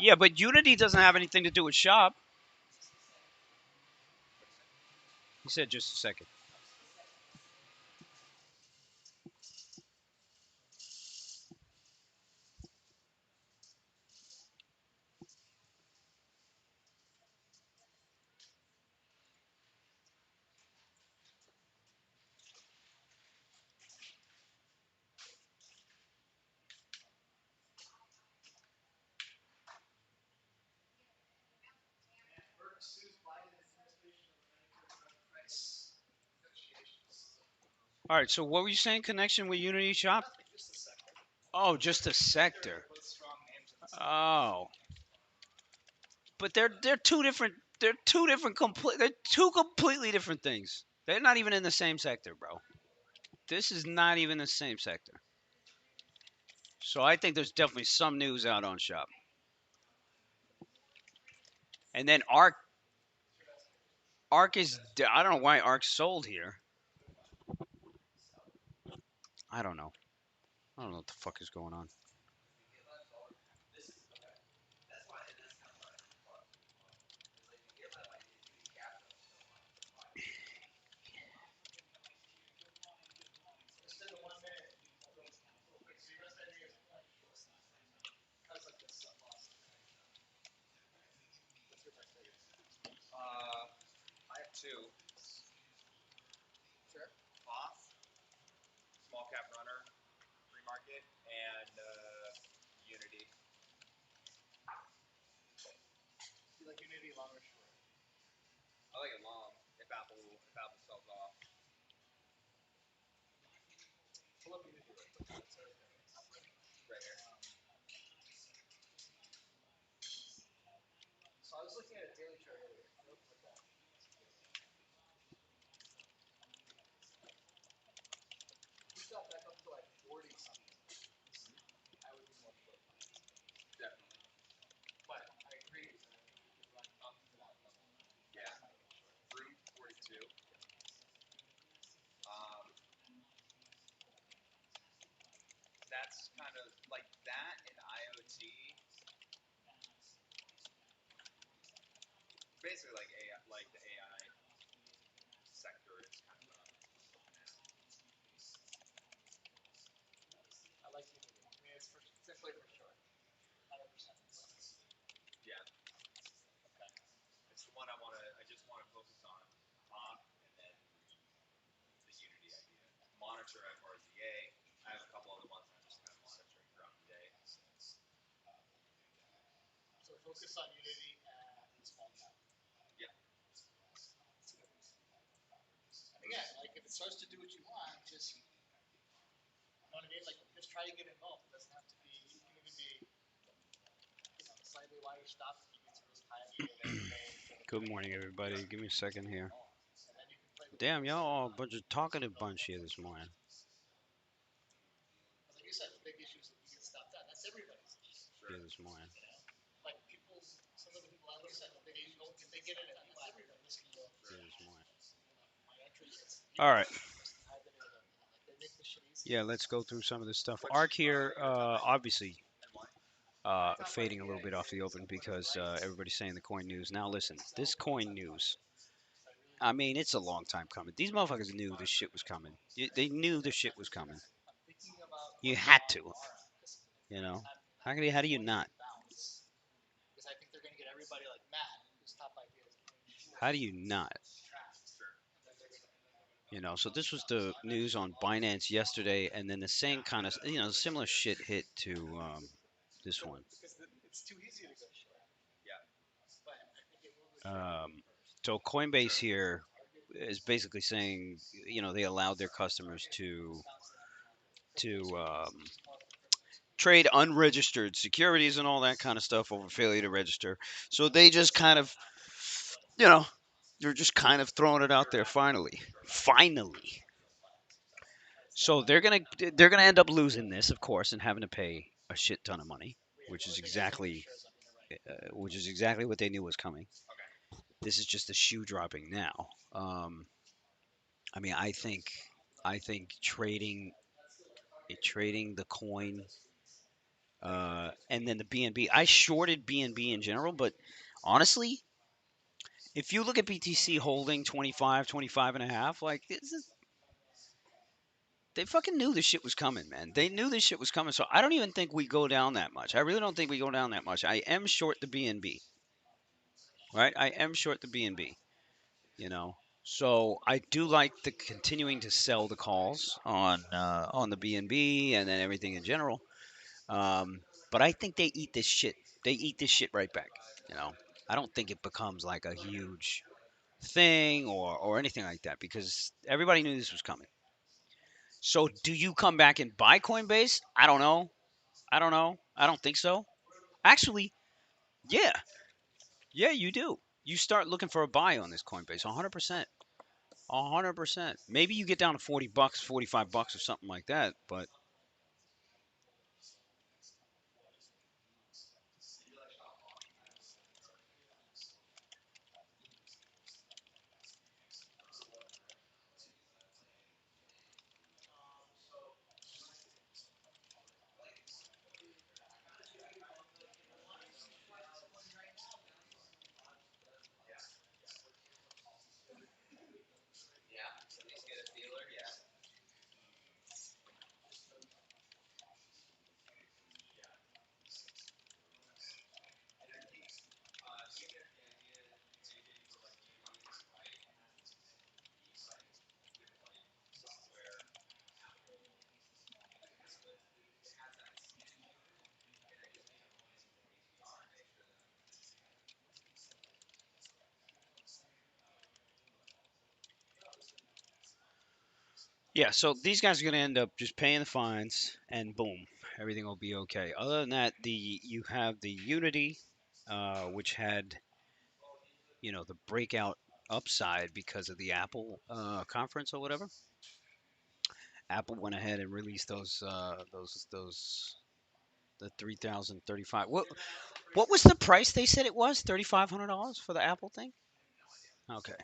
Yeah, but Unity doesn't have anything to do with shop. He said just a second. All right. So what were you saying? Connection with Unity shop? Oh, just a sector. Oh, but they're two different. They're two different complete. They're two completely different things. They're not even in the same sector, bro. This is not even the same sector. So I think there's definitely some news out on shop. And then Arc is. I don't know why Arc sold here. I don't know. I don't know what the fuck is going on. Good morning, everybody. Give me a second here. Damn, y'all all a bunch of talkative bunch here this morning. Here this morning. Here this morning. All right. Yeah, let's go through some of this stuff. Arc here, obviously, fading a little bit off the open because everybody's saying the coin news. Now, listen, this coin news. I mean, it's a long time coming. These motherfuckers knew this shit was coming. They knew the shit was coming. You had to, you know. How do you not? How do you not? So this was the news on Binance yesterday, and then the same kind of, similar shit hit to this one. Um, so Coinbase here is basically saying, they allowed their customers to trade unregistered securities and all that kind of stuff over failure to register. So they just kind of, you know, they're just kind of throwing it out there. Finally. So they're gonna end up losing this, of course, and having to pay a shit ton of money, which is exactly what they knew was coming. This is just the shoe dropping now. I mean, I think trading the coin and then the BNB. I shorted BNB in general, but honestly, if you look at BTC holding 25, 25 and a half, like they fucking knew this shit was coming, man. They knew this shit was coming. So I don't even think we go down that much. I really don't think we go down that much. I am short the BNB, right? I am short the BNB, you know. So I do like the continuing to sell the calls on the BNB and then everything in general. Um, but I think they eat this shit. They eat this shit right back. You know, I don't think it becomes like a huge thing or anything like that because everybody knew this was coming. So do you come back and buy Coinbase? I don't know. I don't know. I don't think so. Actually, yeah, yeah, you do. You start looking for a buy on this Coinbase, 100%. 100%. Maybe you get down to $40, $45 or something like that, but yeah, so these guys are going to end up just paying the fines and boom, everything will be okay. Other than that, the you have the Unity which had, the breakout upside because of the Apple conference or whatever. Apple went ahead and released those the 3,035. What was the price they said it was? $3,500 for the Apple thing? Okay.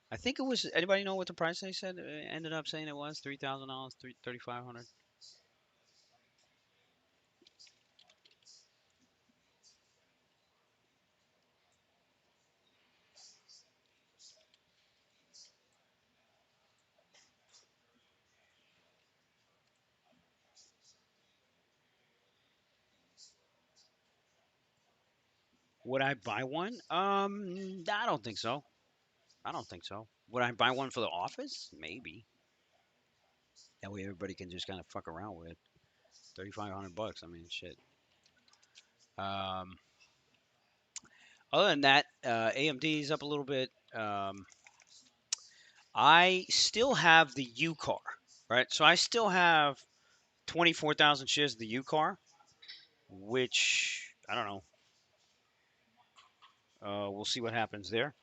I think it was. Anybody know what the price they said? Ended up saying it was $3,000, 3,500. Would I buy one? I don't think so. I don't think so. Would I buy one for the office? Maybe. That way everybody can just kind of fuck around with it. $3,500. I mean, shit. Um, Other than that, AMD is up a little bit. I still have the U car, right? So I still have 24,000 shares of the U car, which I don't know. We'll see what happens there.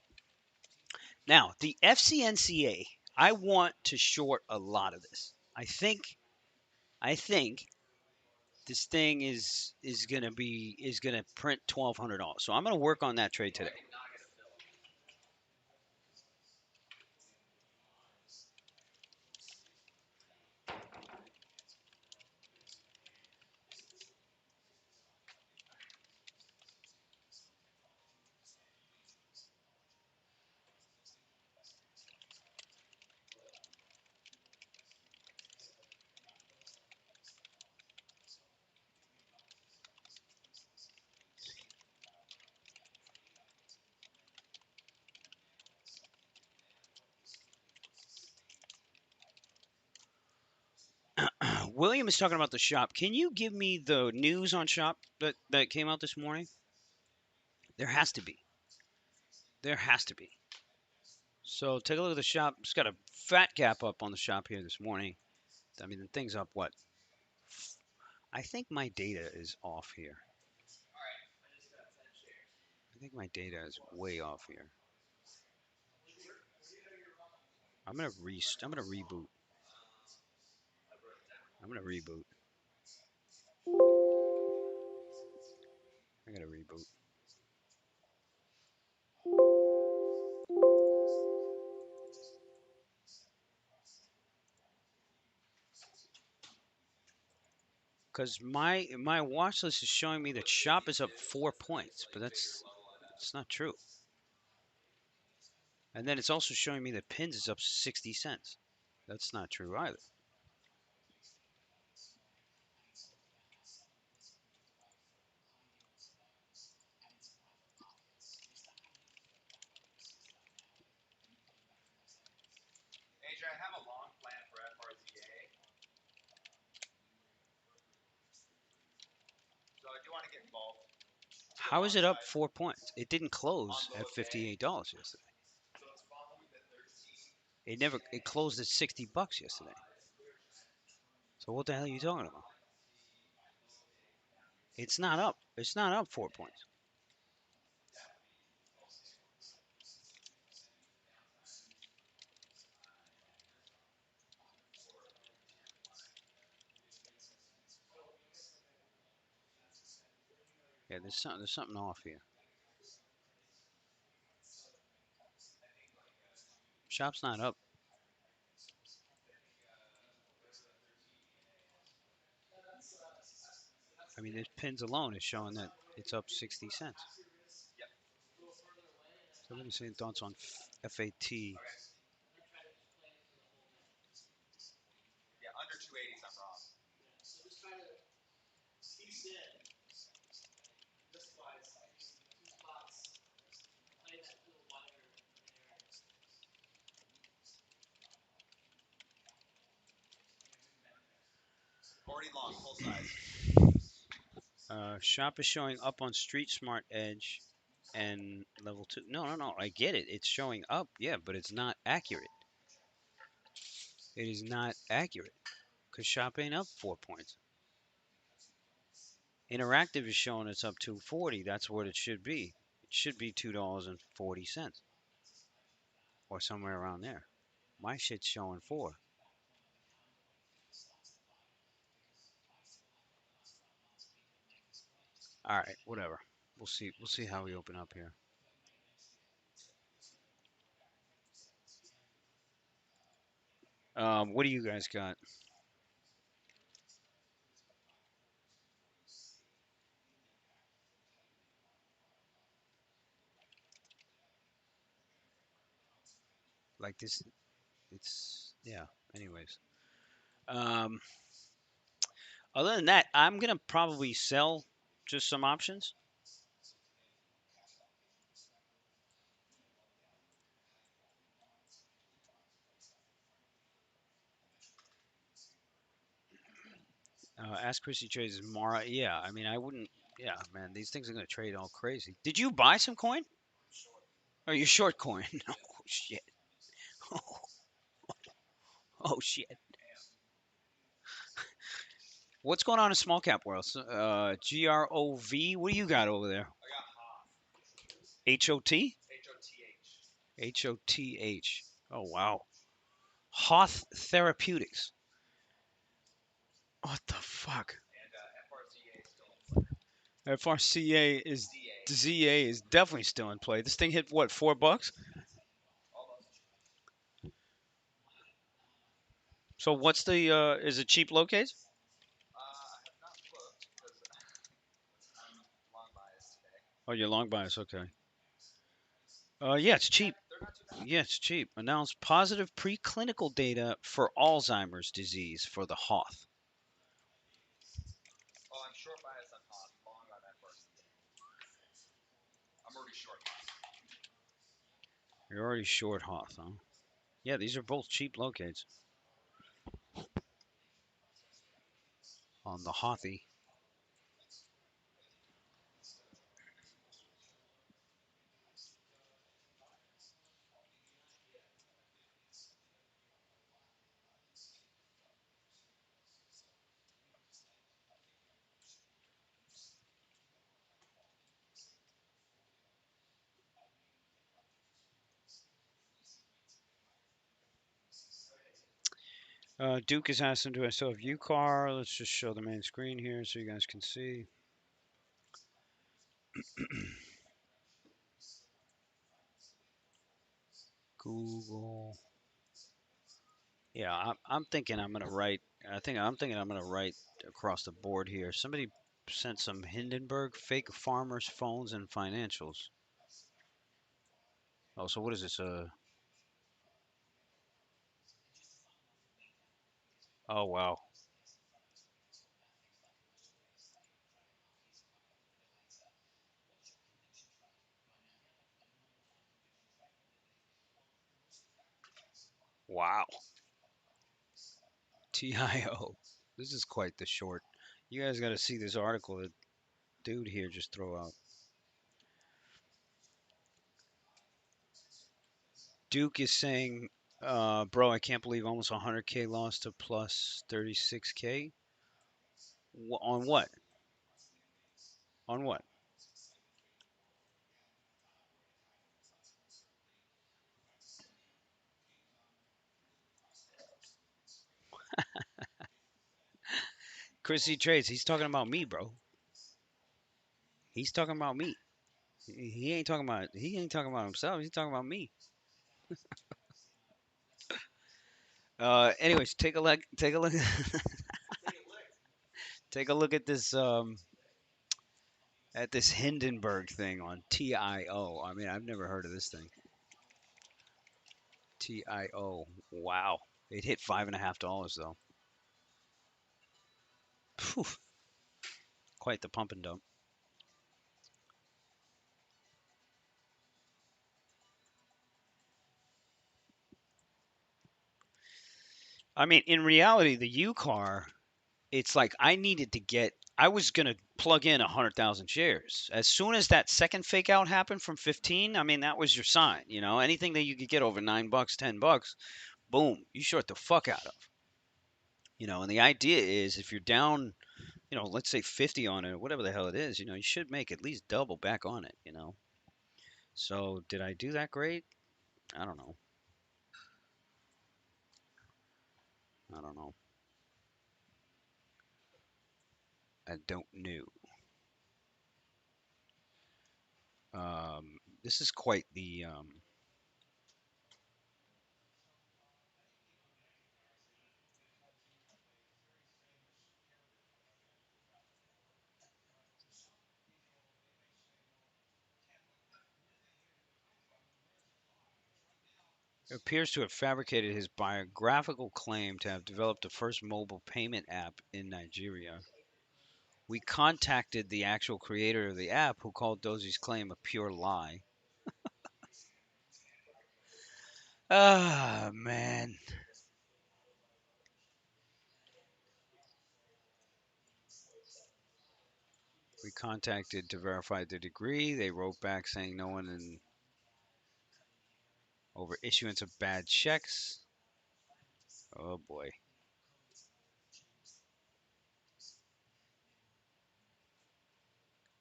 Now, the FCNCA, I want to short a lot of this. I think this thing is gonna print $1,200. So I'm gonna work on that trade today. William is talking about the shop. Can you give me the news on shop that came out this morning? There has to be. There has to be. So take a look at the shop. It's got a fat gap up on the shop here this morning. I mean, the thing's up what? I think my data is off here. I think my data is way off here. I'm gonna reboot. I'm gonna reboot. I gotta reboot. Because my watch list is showing me that shop is up 4 points, but it's not true. And then it's also showing me that pins is up 60 cents. That's not true either. How is it up 4 points? It didn't close at $58 yesterday. It closed at $60 yesterday. So what the hell are you talking about? It's not up. It's not up 4 points. Yeah, there's something off here. Shop's not up. I mean, this pins alone is showing that it's up 60 cents. So let me see thoughts on FAT. Shop is showing up on Street Smart Edge and level 2. No, no, no. I get it. It's showing up, yeah, but it's not accurate. It is not accurate because shop ain't up 4 points. Interactive is showing it's up 240. That's what it should be. It should be $2.40 or somewhere around there. My shit's showing 4. All right, whatever. We'll see. We'll see how we open up here. What do you guys got? Like this? It's yeah. Anyways, um, other than that, I'm gonna probably sell just some options. Ask Chrissy trades Mara. Yeah, I mean, I wouldn't. Yeah, man, these things are gonna trade all crazy. Did you buy some coin? Or you short coin? Oh shit. Oh shit. What's going on in small cap world? GROV. What do you got over there? HOT? HOTH. Oh wow. Hoth Therapeutics. What the fuck? FRCA is ZA is definitely still in play. This thing hit what, $4? So what's the is it cheap locates? Oh, you're long bias, okay. Yeah, it's cheap. Yeah, it's cheap. Announced positive preclinical data for Alzheimer's disease for the Hoth. You're already short Hoth, huh? Yeah, these are both cheap locates on the Hothy. Duke is asking, do I still have UCAR? Let's just show the main screen here so you guys can see. Google. Yeah, I'm thinking I'm going to write I'm thinking I'm gonna write across the board here. Somebody sent some Hindenburg fake farmers' phones and financials. Oh, so what is this? Oh wow, wow. TIO. This is quite the short. You guys got to see this article that dude here just throw out. Duke is saying, bro, I can't believe almost 100K lost to plus 36K. On what? On what? Chrissy Trades. He's talking about me, bro. He's talking about me. He ain't talking about himself. He's talking about me. Anyways, take a look. Take a look. Take a look at this Hindenburg thing on TIO. I mean, I've never heard of this thing. TIO. Wow. It hit $5.50 though. Phew, quite the pump and dump. I mean, in reality, the U car, it's like I needed to get. I was gonna plug in 100,000 shares as soon as that second fake out happened from 15. I mean, that was your sign. You know, anything that you could get over $9, $10, boom, you short the fuck out of. You know, and the idea is if you're down, let's say 50 on it, whatever the hell it is, you should make at least double back on it. So did I do that great? I don't know. I don't know. I don't know. This is quite the. Appears to have fabricated his biographical claim to have developed the first mobile payment app in Nigeria. We contacted the actual creator of the app, who called Dozie's claim a pure lie. Ah, man. We contacted to verify the degree. They wrote back saying no one in over issuance of bad checks. Oh boy.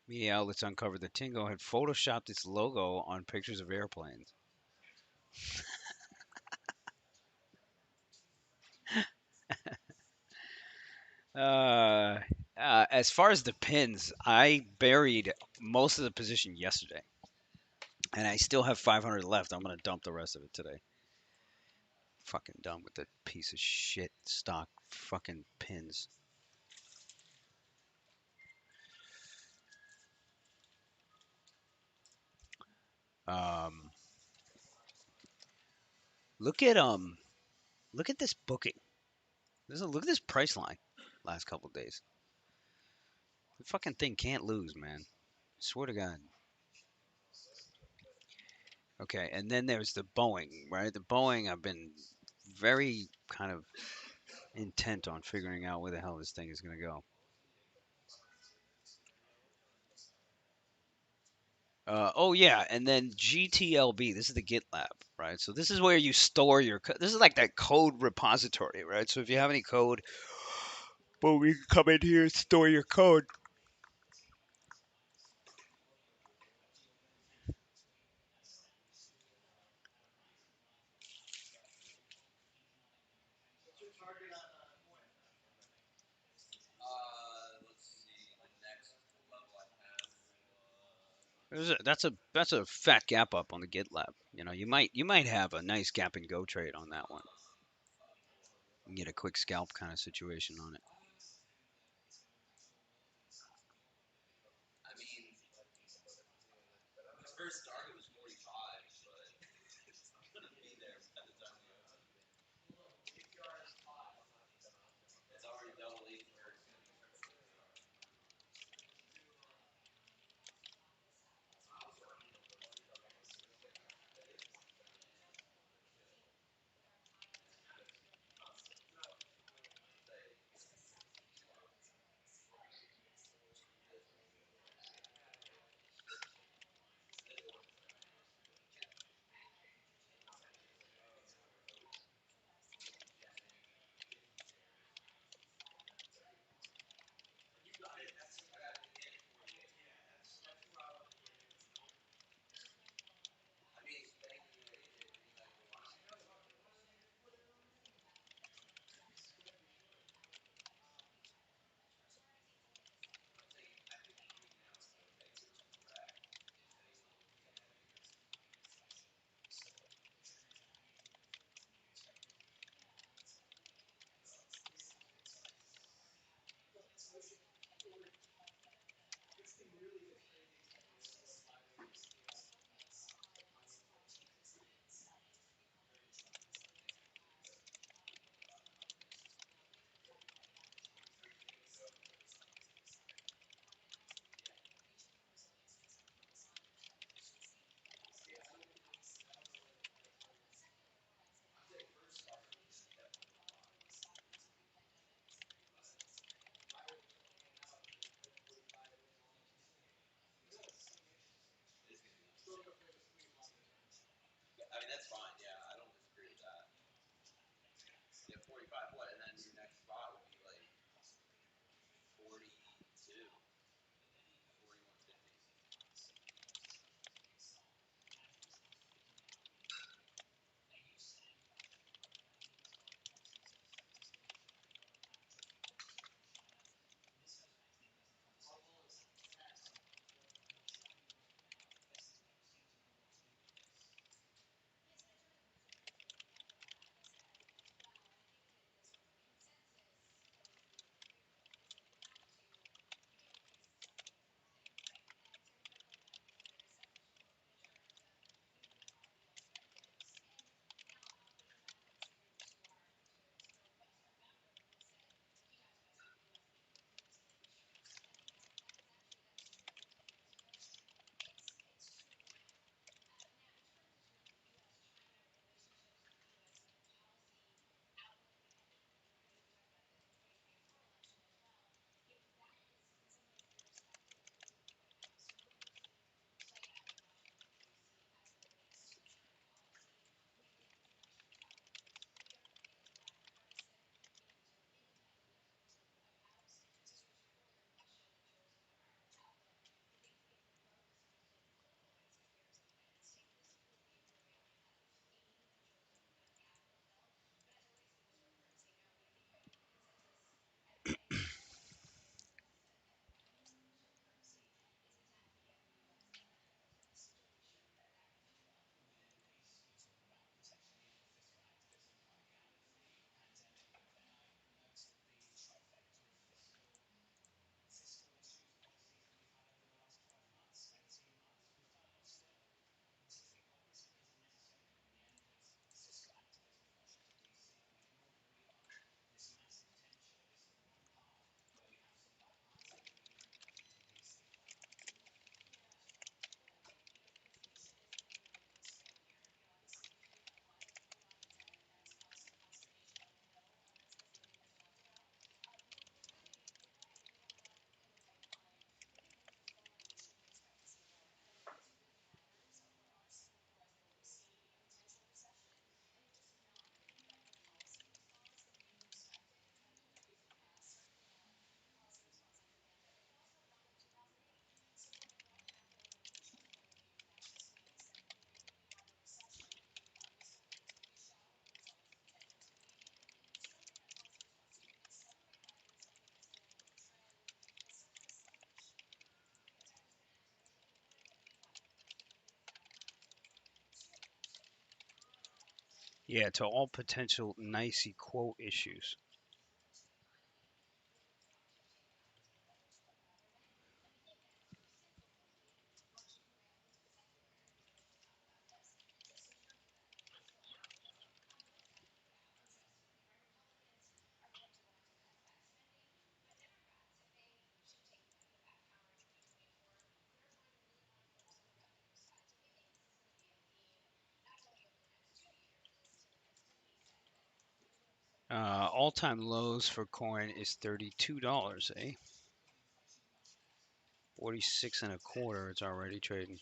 Media outlets uncovered that Tingo had photoshopped its logo on pictures of airplanes. Uh, as far as the pins, I buried most of the position yesterday, and I still have 500 left. I'm gonna dump the rest of it today. Fucking done with the piece of shit stock fucking pins. Um, look at look at this booking. Look at this price line. Last couple of days, the fucking thing can't lose, man. Swear to God. Okay, and then there's the Boeing, right? The Boeing, I've been very kind of intent on figuring out where the hell this thing is going to go. Oh yeah, and then GTLB. This is the GitLab, right? So this is where you store your. This is like that code repository, right? So if you have any code, boom, you can come in here and store your code. That's a fat gap up on the GitLab. You might have a nice gap and go trade on that one. You can get a quick scalp kind of situation on it. Yeah, to all potential nicey quote issues. All-time lows for coin is $32, eh? 46 and a quarter. It's already trading.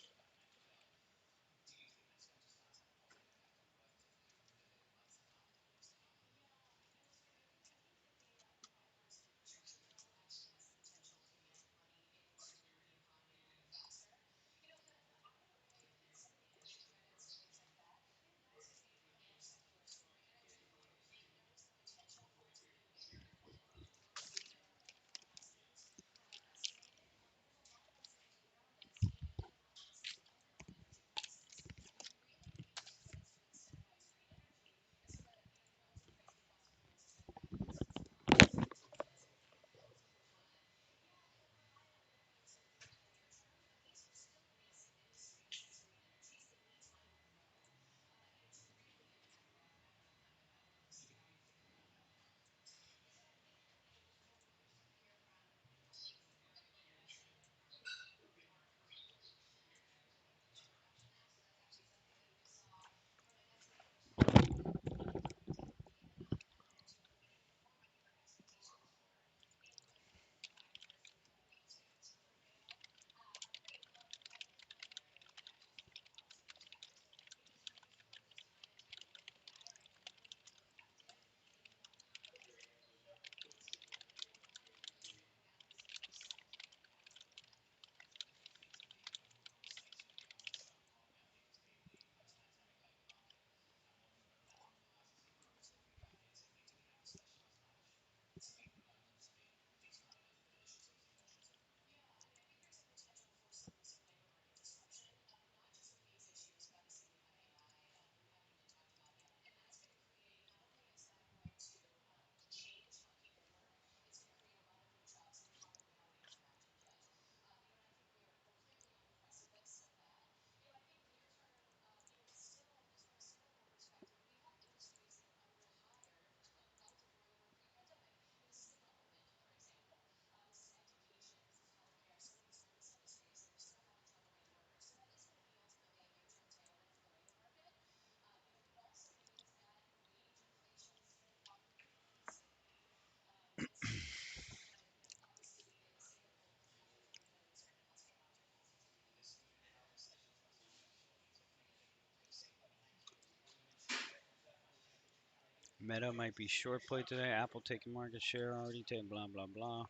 Meta might be short play today. Apple taking market share already. Taking blah blah blah.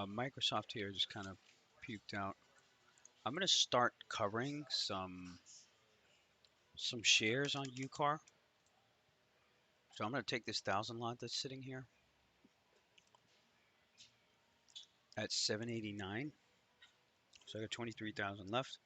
Microsoft here just kind of puked out. I'm gonna start covering some shares on UCAR. So I'm gonna take this 1,000 lot that's sitting here at 789. So I got 23,000 left.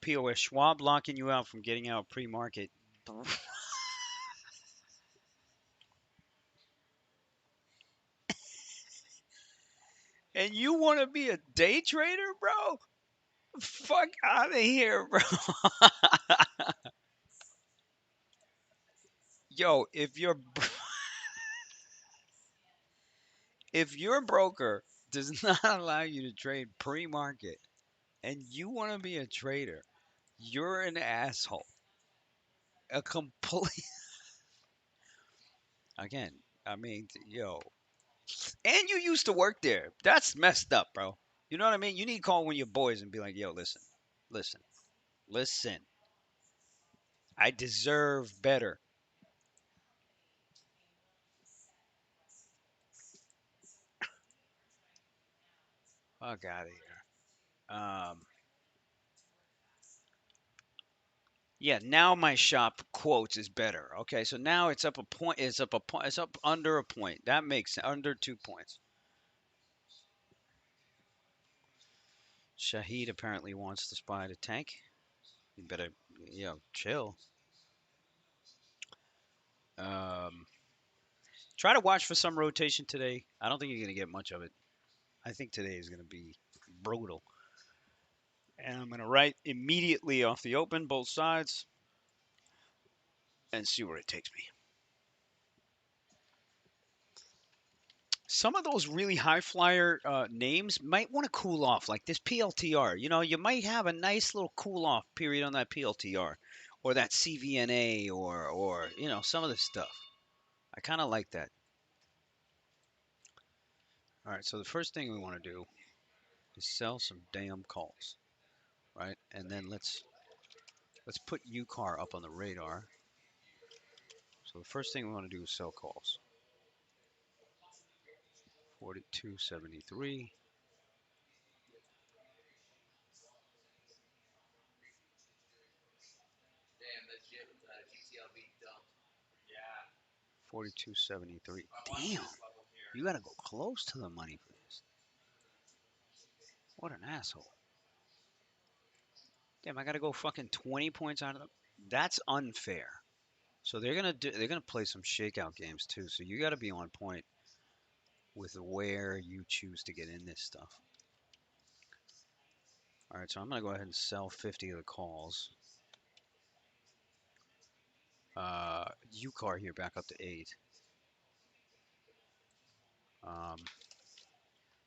POS Schwab locking you out from getting out pre-market. And you want to be a day trader, bro? Fuck out of here, bro. Yo, if your broker does not allow you to trade pre-market, and you want to be a trader, you're an asshole. A complete. Again, I mean, yo, and you used to work there. That's messed up, bro. You know what I mean? You need to call one of your boys and be like, yo, listen, listen, listen. I deserve better. Fuck out of here. Yeah, now my shop quotes is better. Okay, so now it's up a point. It's up a point. It's up under a point. That makes under 2 points. Shahid apparently wants to spy the tank. You better, chill. Um, Try to watch for some rotation today. I don't think you're gonna get much of it. I think today is gonna be brutal. And I'm gonna write immediately off the open, both sides, and see where it takes me. Some of those really high flyer names might want to cool off, like this PLTR. You might have a nice little cool off period on that PLTR, or that CVNA, or some of this stuff. I kind of like that. All right, so the first thing we want to do is sell some damn calls, right? And then let's put UCAR up on the radar. So the first thing we want to do is sell calls. 42.73. 42.73. Damn, you gotta go close to the money for this. What an asshole. Damn, I gotta go fucking 20 points out of them. That's unfair. So they're gonna play some shakeout games too. So you gotta be on point with where you choose to get in this stuff. All right, so I'm gonna go ahead and sell 50 of the calls. UCAR here back up to 8. Um,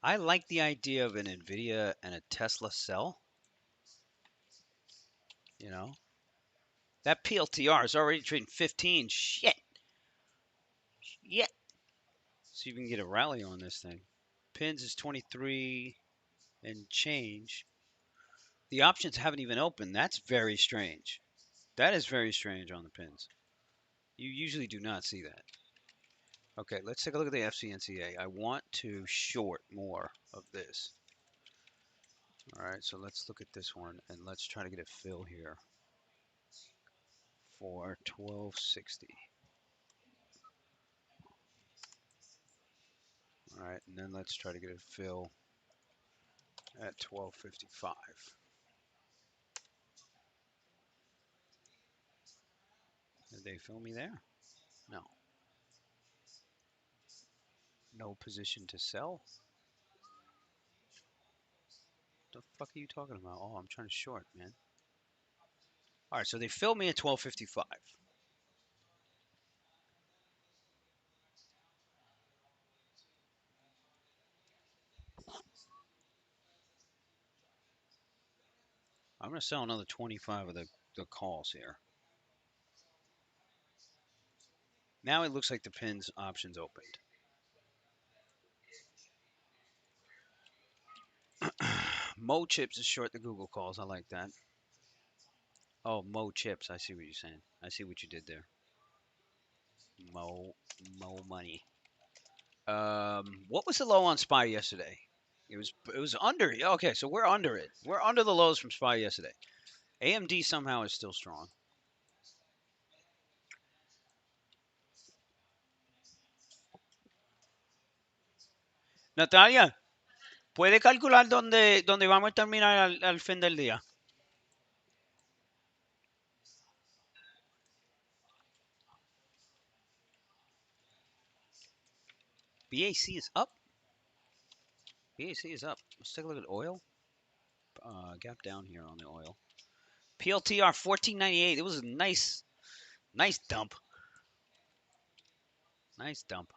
I like the idea of an Nvidia and a Tesla sell. You know, that PLTR is already trading 15. Shit. Shit. See if we can get a rally on this thing. Pins is 23 and change. The options haven't even opened. That's very strange. That is very strange on the pins. You usually do not see that. Okay, let's take a look at the FCNCA. I want to short more of this. All right, so let's look at this one and let's try to get a fill here for 1260. All right, and then let's try to get a fill at 1255. Did they fill me there? No. No position to sell? The fuck are you talking about? Oh, I'm trying to short, man. All right, so they filled me at 1255. I'm going to sell another 25 of the calls here. Now it looks like the pins options opened. Mo Chips is short the Google calls. I like that. Oh, Mo Chips. I see what you're saying. I see what you did there. Mo money. What was the low on SPY yesterday? It was under. Okay, so we're under it. We're under the lows from SPY yesterday. AMD somehow is still strong. Natalia, ¿puede calcular dónde vamos a terminar al fin del día? BAC is up. BAC is up. Let's take a look at oil. Gap down here on the oil. PLTR 1498. It was a nice dump. Nice dump.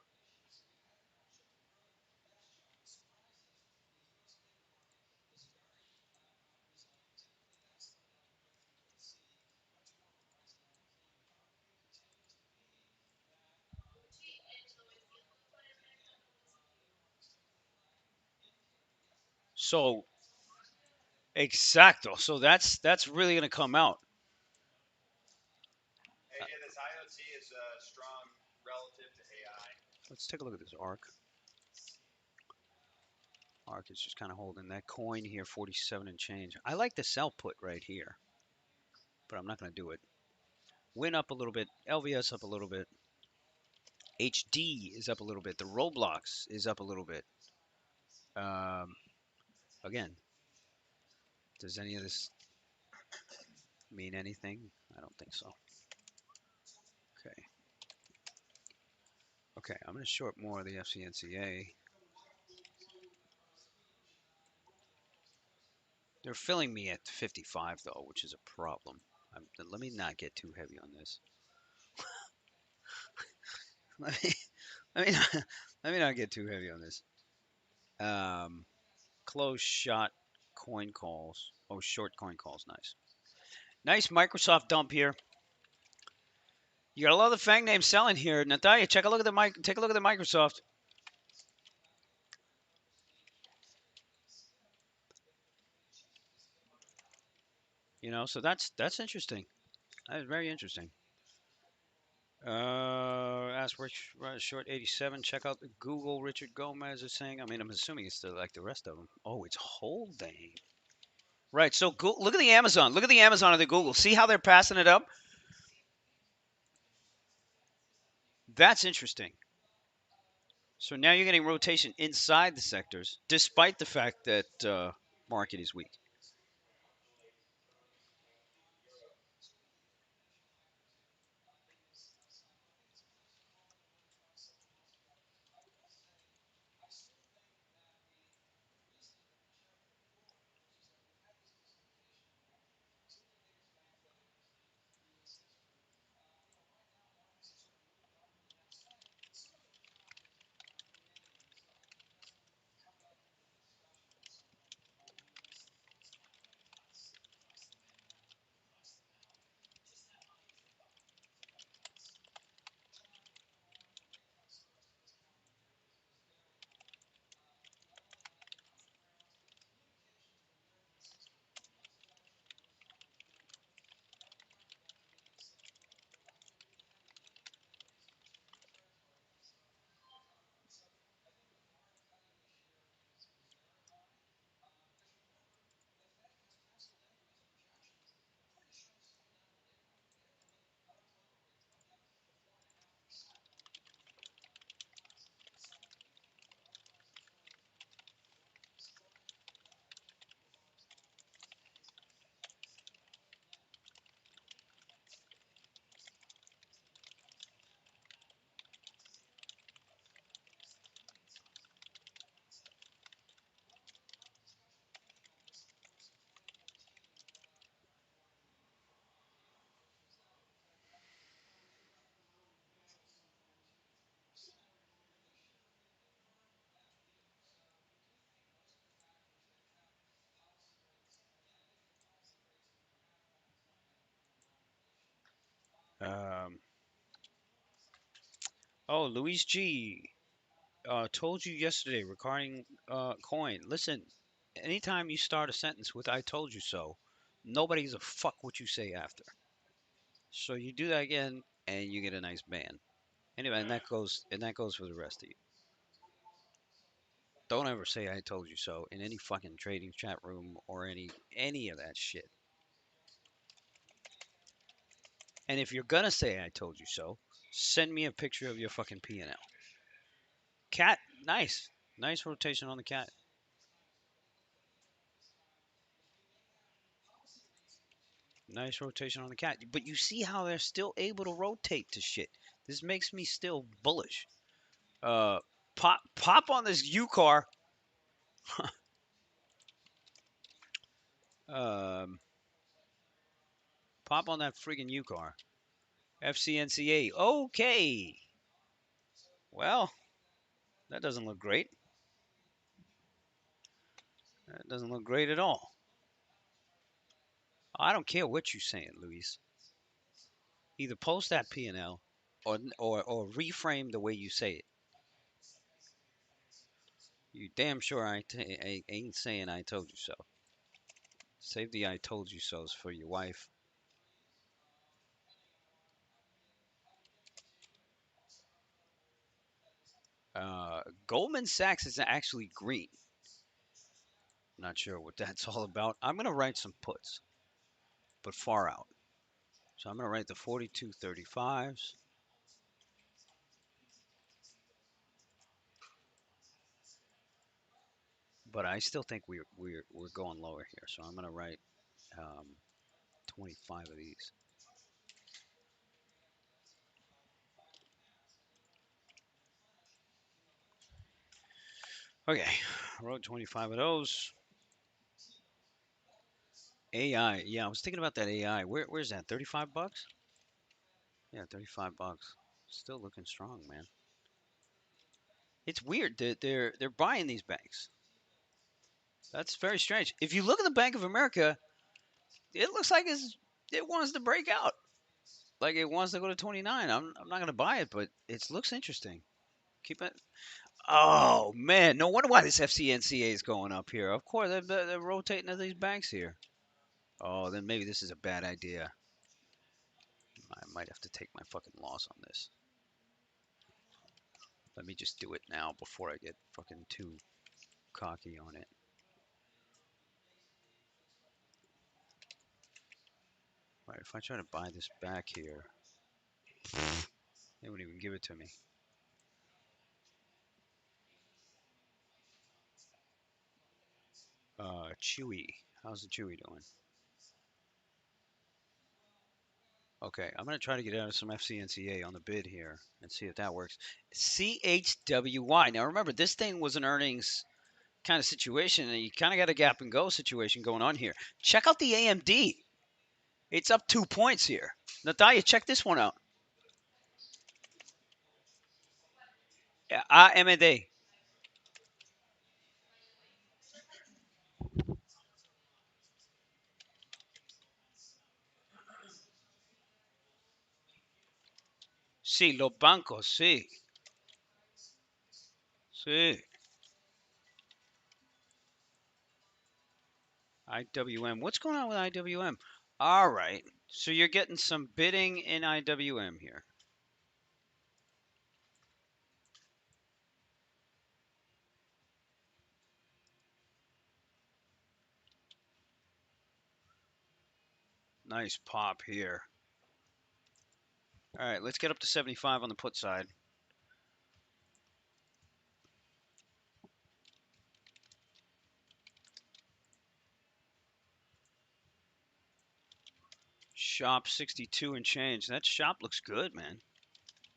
So exacto. So that's really going to come out. Let's take a look at this arc. Arc is just kind of holding that coin here, 47 and change. I like the sell put right here, but I'm not going to do it. Win up a little bit. LVS up a little bit. HD is up a little bit. The Roblox is up a little bit. Um, again, does any of this mean anything? I don't think so. Okay. Okay, I'm going to short more of the FCNCA. They're filling me at 55 though, which is a problem. Let me not get too heavy on this. let me let me not, let me not get too heavy on this. Close shot coin calls. Oh, short coin calls. Nice. Nice Microsoft dump here. You got a lot of the Fang names selling here. Natalia, take a look at the Microsoft. You know, so that's interesting. That is very interesting. Ask Rich Short 87. Check out the Google. Richard Gomez is saying. I mean, I'm assuming it's like the rest of them. Oh, it's holding. Right. So look at the Amazon. Look at the Amazon and the Google. See how they're passing it up? That's interesting. So now you're getting rotation inside the sectors, despite the fact that market is weak. Um, oh, Luis G. Told you yesterday regarding coin. Listen, anytime you start a sentence with "I told you so," nobody gives a fuck what you say after. So you do that again, and you get a nice ban. Anyway, and that goes for the rest of you. Don't ever say "I told you so" in any fucking trading chat room or any of that shit. And if you're gonna say "I told you so," send me a picture of your fucking P&L. Cat, nice, nice rotation on the cat. Nice rotation on the cat. But you see how they're still able to rotate to shit. This makes me still bullish. Uh, pop on this U car. um, pop on that friggin' U car. FCNCA. Okay. Well, that doesn't look great. That doesn't look great at all. I don't care what you're saying, Luis. Either post that P&L or reframe the way you say it. You damn sure I ain't saying I told you so. Save the I told you so's for your wife. Goldman Sachs is actually green. Not sure what that's all about. I'm going to write some puts, but far out. So I'm going to write the 42.35s. But I still think we're going lower here. So I'm going to write 25 of these. Okay, I wrote 25 of those. AI. Yeah, I was thinking about that AI. Where's that? 35 bucks? Yeah, 35 bucks. Still looking strong, man. It's weird that they're buying these banks. That's very strange. If you look at the Bank of America, it looks like it wants to break out. Like it wants to go to 29. I'm not gonna buy it, but it looks interesting. Keep it. Oh man, no wonder why this FCNCA is going up here. Of course, they're rotating to these banks here. Oh, then maybe this is a bad idea. I might have to take my fucking loss on this. Let me just do it now before I get fucking too cocky on it. Right, if I try to buy this back here, they wouldn't even give it to me. Chewy. How's the Chewy doing? Okay, I'm going to try to get out of some FCNCA on the bid here and see if that works. CHWY. Now remember, this thing was an earnings kind of situation, and you kind of got a gap and go situation going on here. Check out the AMD. It's up 2 points here. Natalia, check this one out. Yeah, AMD. Sí, los bancos, sí. Sí. IWM. What's going on with IWM? All right. So you're getting some bidding in IWM here. Nice pop here. All right, let's get up to 75 on the put side. Shop 62 and change. That shop looks good, man.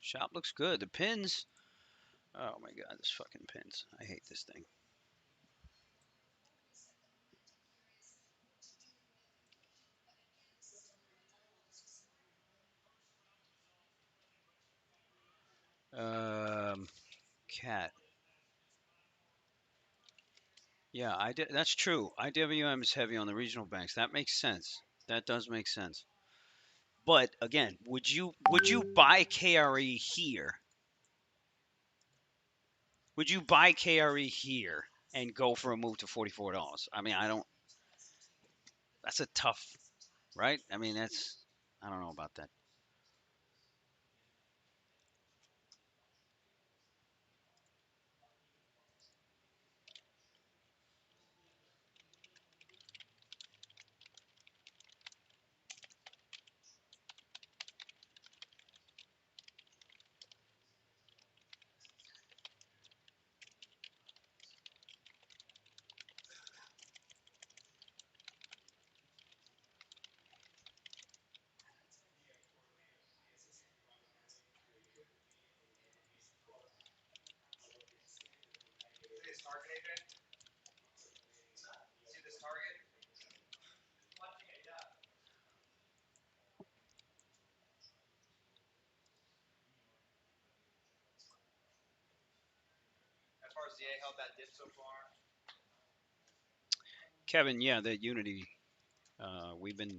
Shop looks good. The pins. Oh my god, this fucking pins. I hate this thing. Cat. Yeah, that's true. IWM is heavy on the regional banks. That makes sense. That does make sense. But again, would you buy KRE here? Would you buy KRE here and go for a move to $44? I mean, I don't. That's a tough, right? I mean, that's. I don't know about that. Kevin, yeah, that Unity. We've been,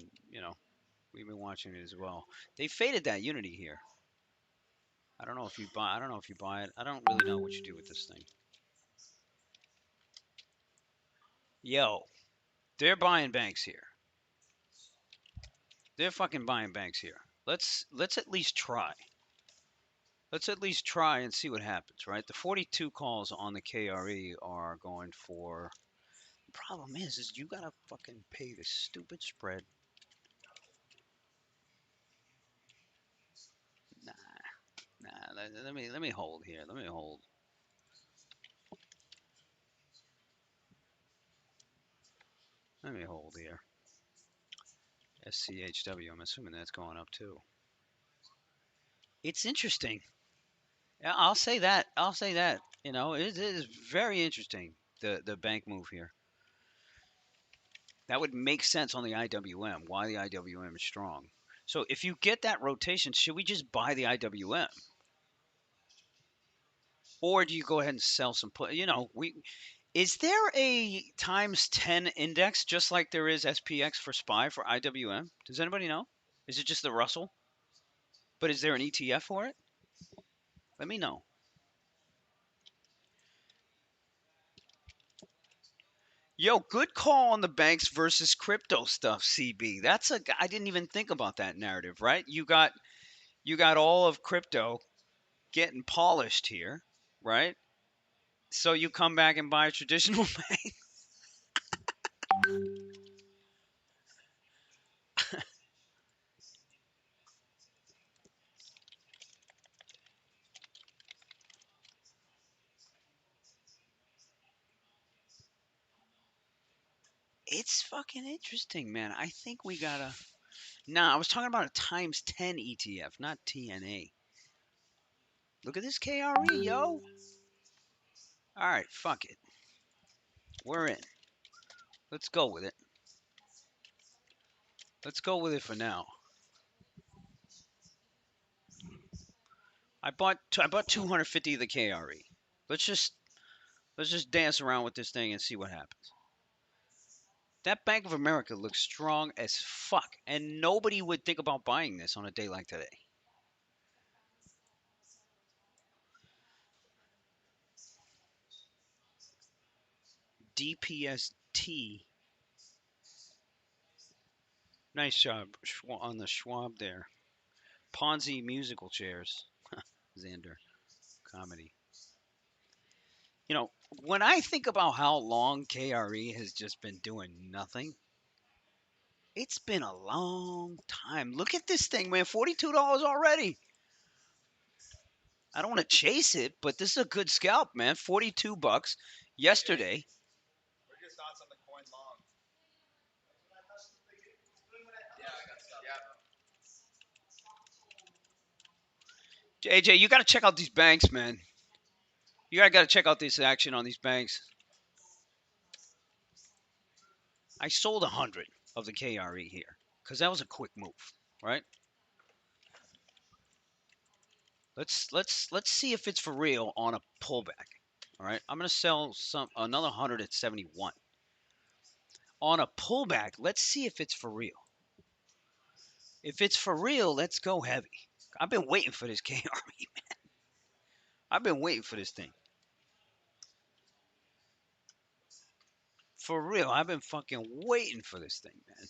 we've been watching it as well. They faded that Unity here. I don't know if you buy. I don't know if you buy it. I don't really know what you do with this thing. Yo, they're buying banks here. They're fucking buying banks here. Let's at least try. Let's at least try and see what happens, right? The 42 calls on the KRE are going for. The problem is you gotta fucking pay this stupid spread. Nah, nah. Let me hold here. Let me hold. Let me hold here. SCHW. I'm assuming that's going up too. It's interesting. Yeah, I'll say that. I'll say that. It is very interesting. The bank move here. That would make sense on the IWM. Why the IWM is strong. So if you get that rotation, should we just buy the IWM, or do you go ahead and sell some put? We is there a times 10 index just like there is SPX for SPY for IWM? Does anybody know? Is it just the Russell? But is there an ETF for it? Let me know. Yo, good call on the banks versus crypto stuff, CB. I didn't even think about that narrative, right? You got all of crypto getting polished here, right? So you come back and buy a traditional bank. It's fucking interesting, man. I think we gotta. Nah, I was talking about a times 10 ETF, not TNA. Look at this KRE, yo. All right, fuck it. We're in. Let's go with it. Let's go with it for now. I bought 250 of the KRE. Let's just let's just dance around with this thing and see what happens. That Bank of America looks strong as fuck, and nobody would think about buying this on a day like today. DPST. Nice job on the Schwab there. Ponzi musical chairs. Xander. Comedy. When I think about how long KRE has just been doing nothing, it's been a long time. Look at this thing, man. $42 already. I don't want to chase it, but this is a good scalp, man. 42 bucks yesterday. AJ, you got to check out these banks, man. You got to check out this action on these banks. I sold 100 of the KRE here because that was a quick move, right? Let's see if it's for real on a pullback. All right, I'm gonna sell another 100 at 71 on a pullback. Let's see if it's for real. If it's for real, let's go heavy. I've been waiting for this KRE. I've been waiting for this thing. For real, I've been fucking waiting for this thing, man.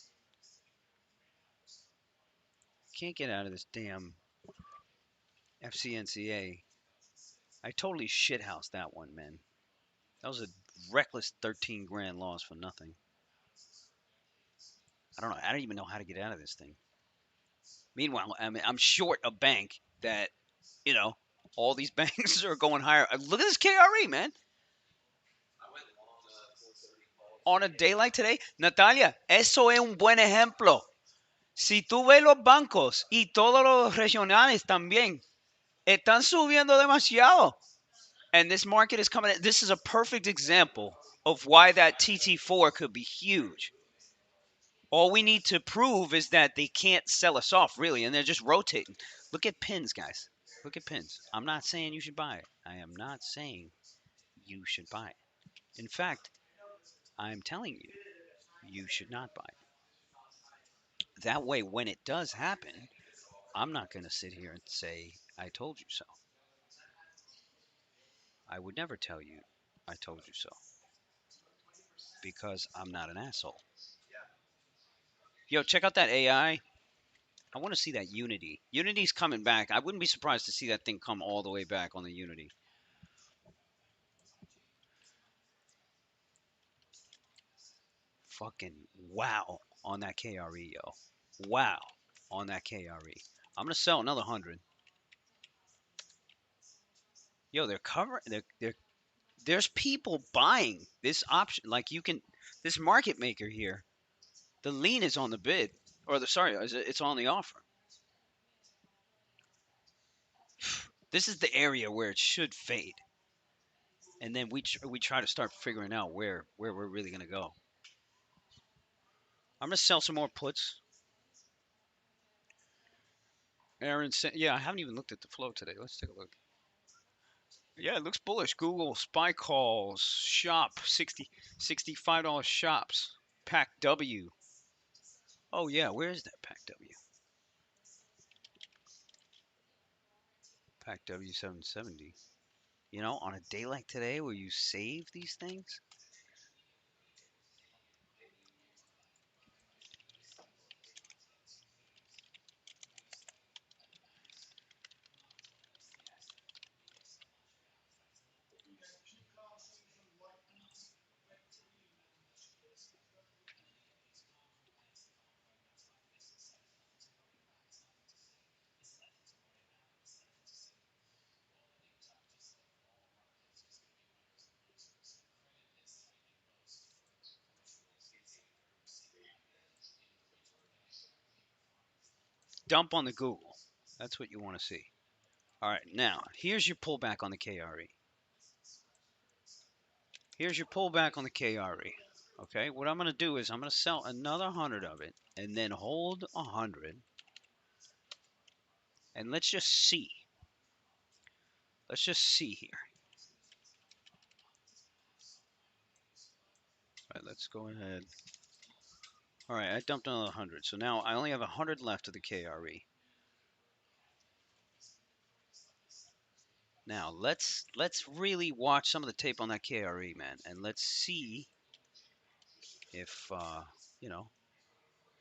Can't get out of this damn FCNCA. I totally shithoused that one, man. That was a reckless 13 grand loss for nothing. I don't know. I don't even know how to get out of this thing. Meanwhile, I mean, I'm short a bank that, you know, all these banks are going higher. Look at this KRE, man. On a day like today, Natalia, eso es un buen ejemplo. Si tú ves los bancos y todos los regionales también, están subiendo demasiado. And this market is coming. This is a perfect example of why that TT4 could be huge. All we need to prove is that they can't sell us off, really, and they're just rotating. Look at pins, guys. Look at pins. I'm not saying you should buy it. I am not saying you should buy it. In fact, I'm telling you, you should not buy it. That way, when it does happen, I'm not going to sit here and say, I told you so. I would never tell you, I told you so. because I'm not an asshole. Yo, check out that AI. I want to see that Unity. Unity's coming back. I wouldn't be surprised to see that thing come all the way back on the Unity. Fucking wow on that KRE, yo. Wow on that KRE. I'm gonna sell another 100. Yo, they're covering. There's people buying this option. Like you can, this market maker here. The lien is on the bid, or the sorry, it's on the offer. This is the area where it should fade, and then we try to start figuring out where we're really gonna go. I'm gonna sell some more puts. Aaron said, yeah, I haven't even looked at the flow today. Let's take a look. Yeah, it looks bullish. Google, SPY calls, shop, $65 shops. Pack W. Oh, yeah, where is that Pack W? Pack W 770. You know, on a day like today where you save these things, dump on the Google. That's what you want to see. All right, now, here's your pullback on the KRE. Here's your pullback on the KRE. Okay, what I'm going to do is I'm going to sell another 100 of it and then hold 100. And let's just see. Let's just see here. All right, let's go ahead. All right, I dumped another 100. So now I only have 100 left of the KRE. Now let's really watch some of the tape on that KRE, man, and let's see if you know,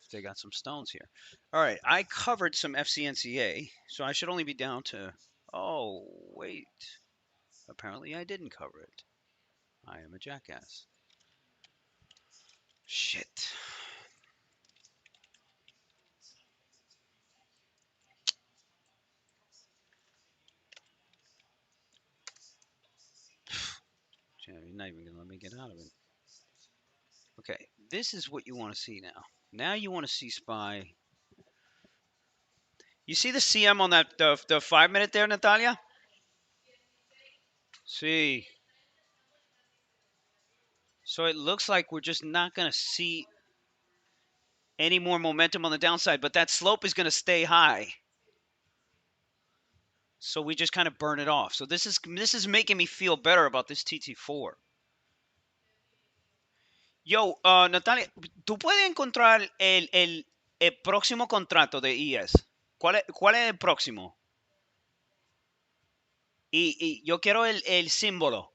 if they got some stones here. All right, I covered some FCNCA, so I should only be down to. Oh wait, apparently I didn't cover it. I am a jackass. Shit. You're not even gonna let me get out of it. Okay, this is what you want to see now. Now you want to see SPY. You see the CM on that the 5 minute there, Natalia? See. So it looks like we're just not going to see any more momentum on the downside, but that slope is going to stay high. So we just kind of burn it off. So this is making me feel better about this TT4. Yo, Natalia, ¿tú puedes encontrar el próximo contrato de ES? ¿Cuál es el próximo? Y yo quiero el símbolo.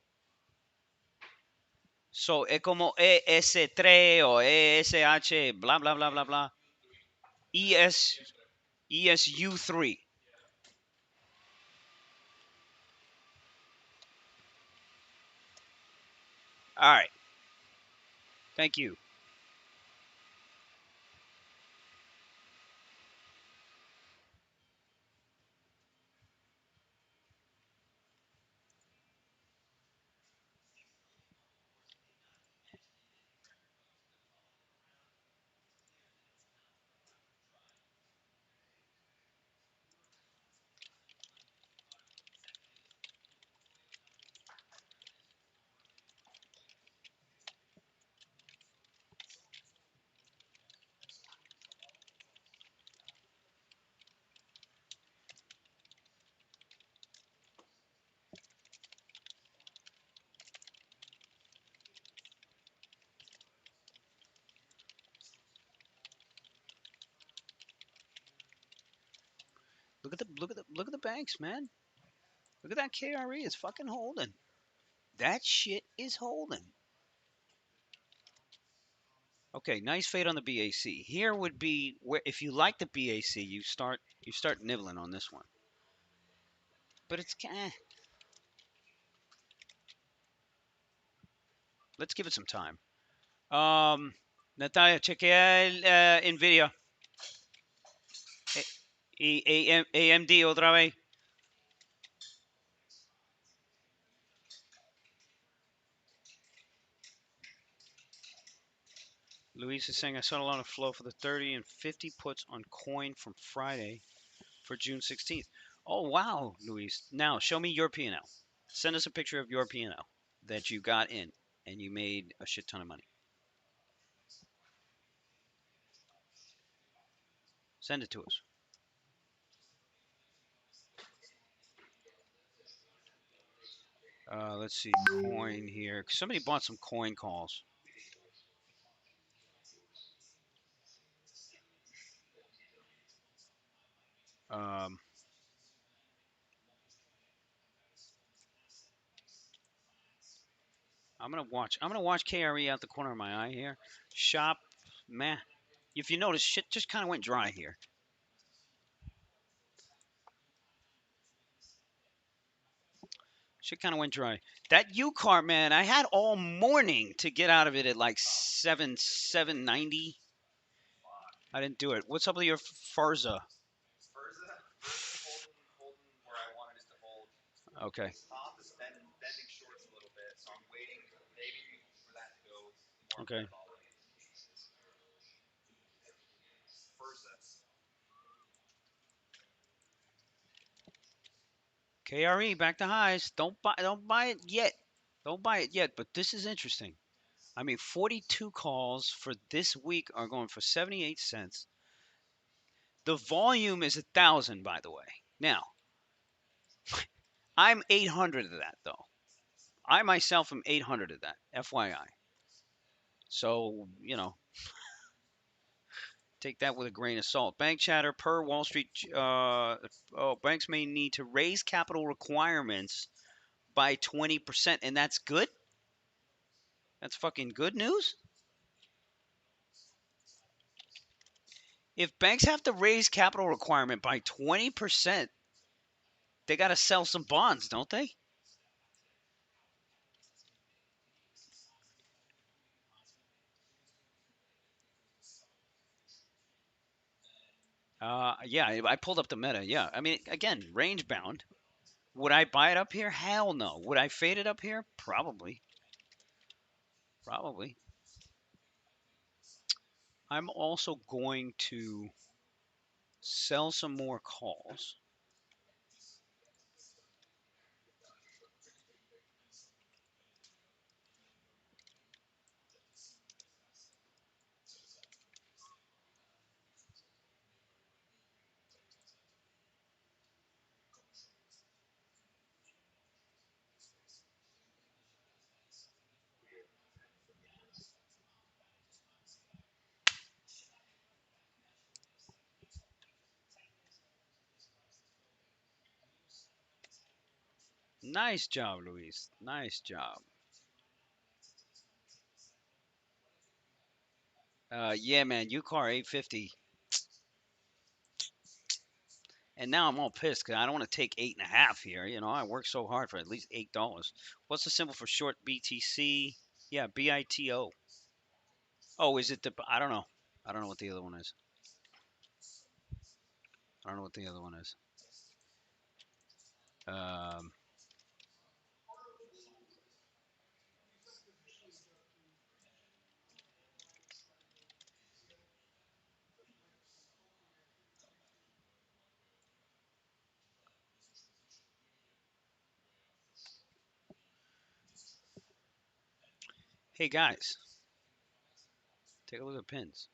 So, es como ES3 o ESH, bla, bla, bla, bla, bla. ESU3. All right. Thank you. Look at the banks, man. Look at that KRE. It's fucking holding. That shit is holding. Okay, nice fade on the BAC. Here would be where if you like the BAC, you start nibbling on this one. But it's let's give it some time. Natalia, chequea el Nvidia. AMD otra vez. Luis is saying I saw a lot of flow for the 30 and 50 puts on coin from Friday for June 16th. Oh, wow, Luis. Now, show me your P&L. Send us a picture of your P&L that you got in and you made a shit ton of money. Send it to us. Let's see, coin here. Somebody bought some coin calls. Um, I'm gonna watch KRE out the corner of my eye here. Shop, meh. If you notice, shit just kind of went dry here. Shit kind of went dry. That U car, man, I had all morning to get out of it at like 790. I didn't do it. What's up with your Farza? Okay. Okay. KRE back to highs. Don't buy it yet. Don't buy it yet, but this is interesting. I mean, 42 calls for this week are going for 78 cents. The volume is 1,000, by the way. Now, I'm 800 of that, though. I myself am 800 of that, FYI. So, take that with a grain of salt. Bank chatter per Wall Street. Banks may need to raise capital requirements by 20%, and that's good? That's fucking good news? If banks have to raise capital requirement by 20%, they got to sell some bonds, don't they? Yeah, I pulled up the meta. Yeah, I mean, again, range bound. Would I buy it up here? Hell no. Would I fade it up here? Probably. Probably. I'm also going to sell some more calls. Nice job, Luis. Nice job. Yeah, man, UCAR 850. And now I'm all pissed because I don't want to take 8.5 here. I worked so hard for at least $8. What's the symbol for short BTC? Yeah, BITO. Oh, is it the? I don't know. I don't know what the other one is. I don't know what the other one is. Um, hey guys, take a look at pins.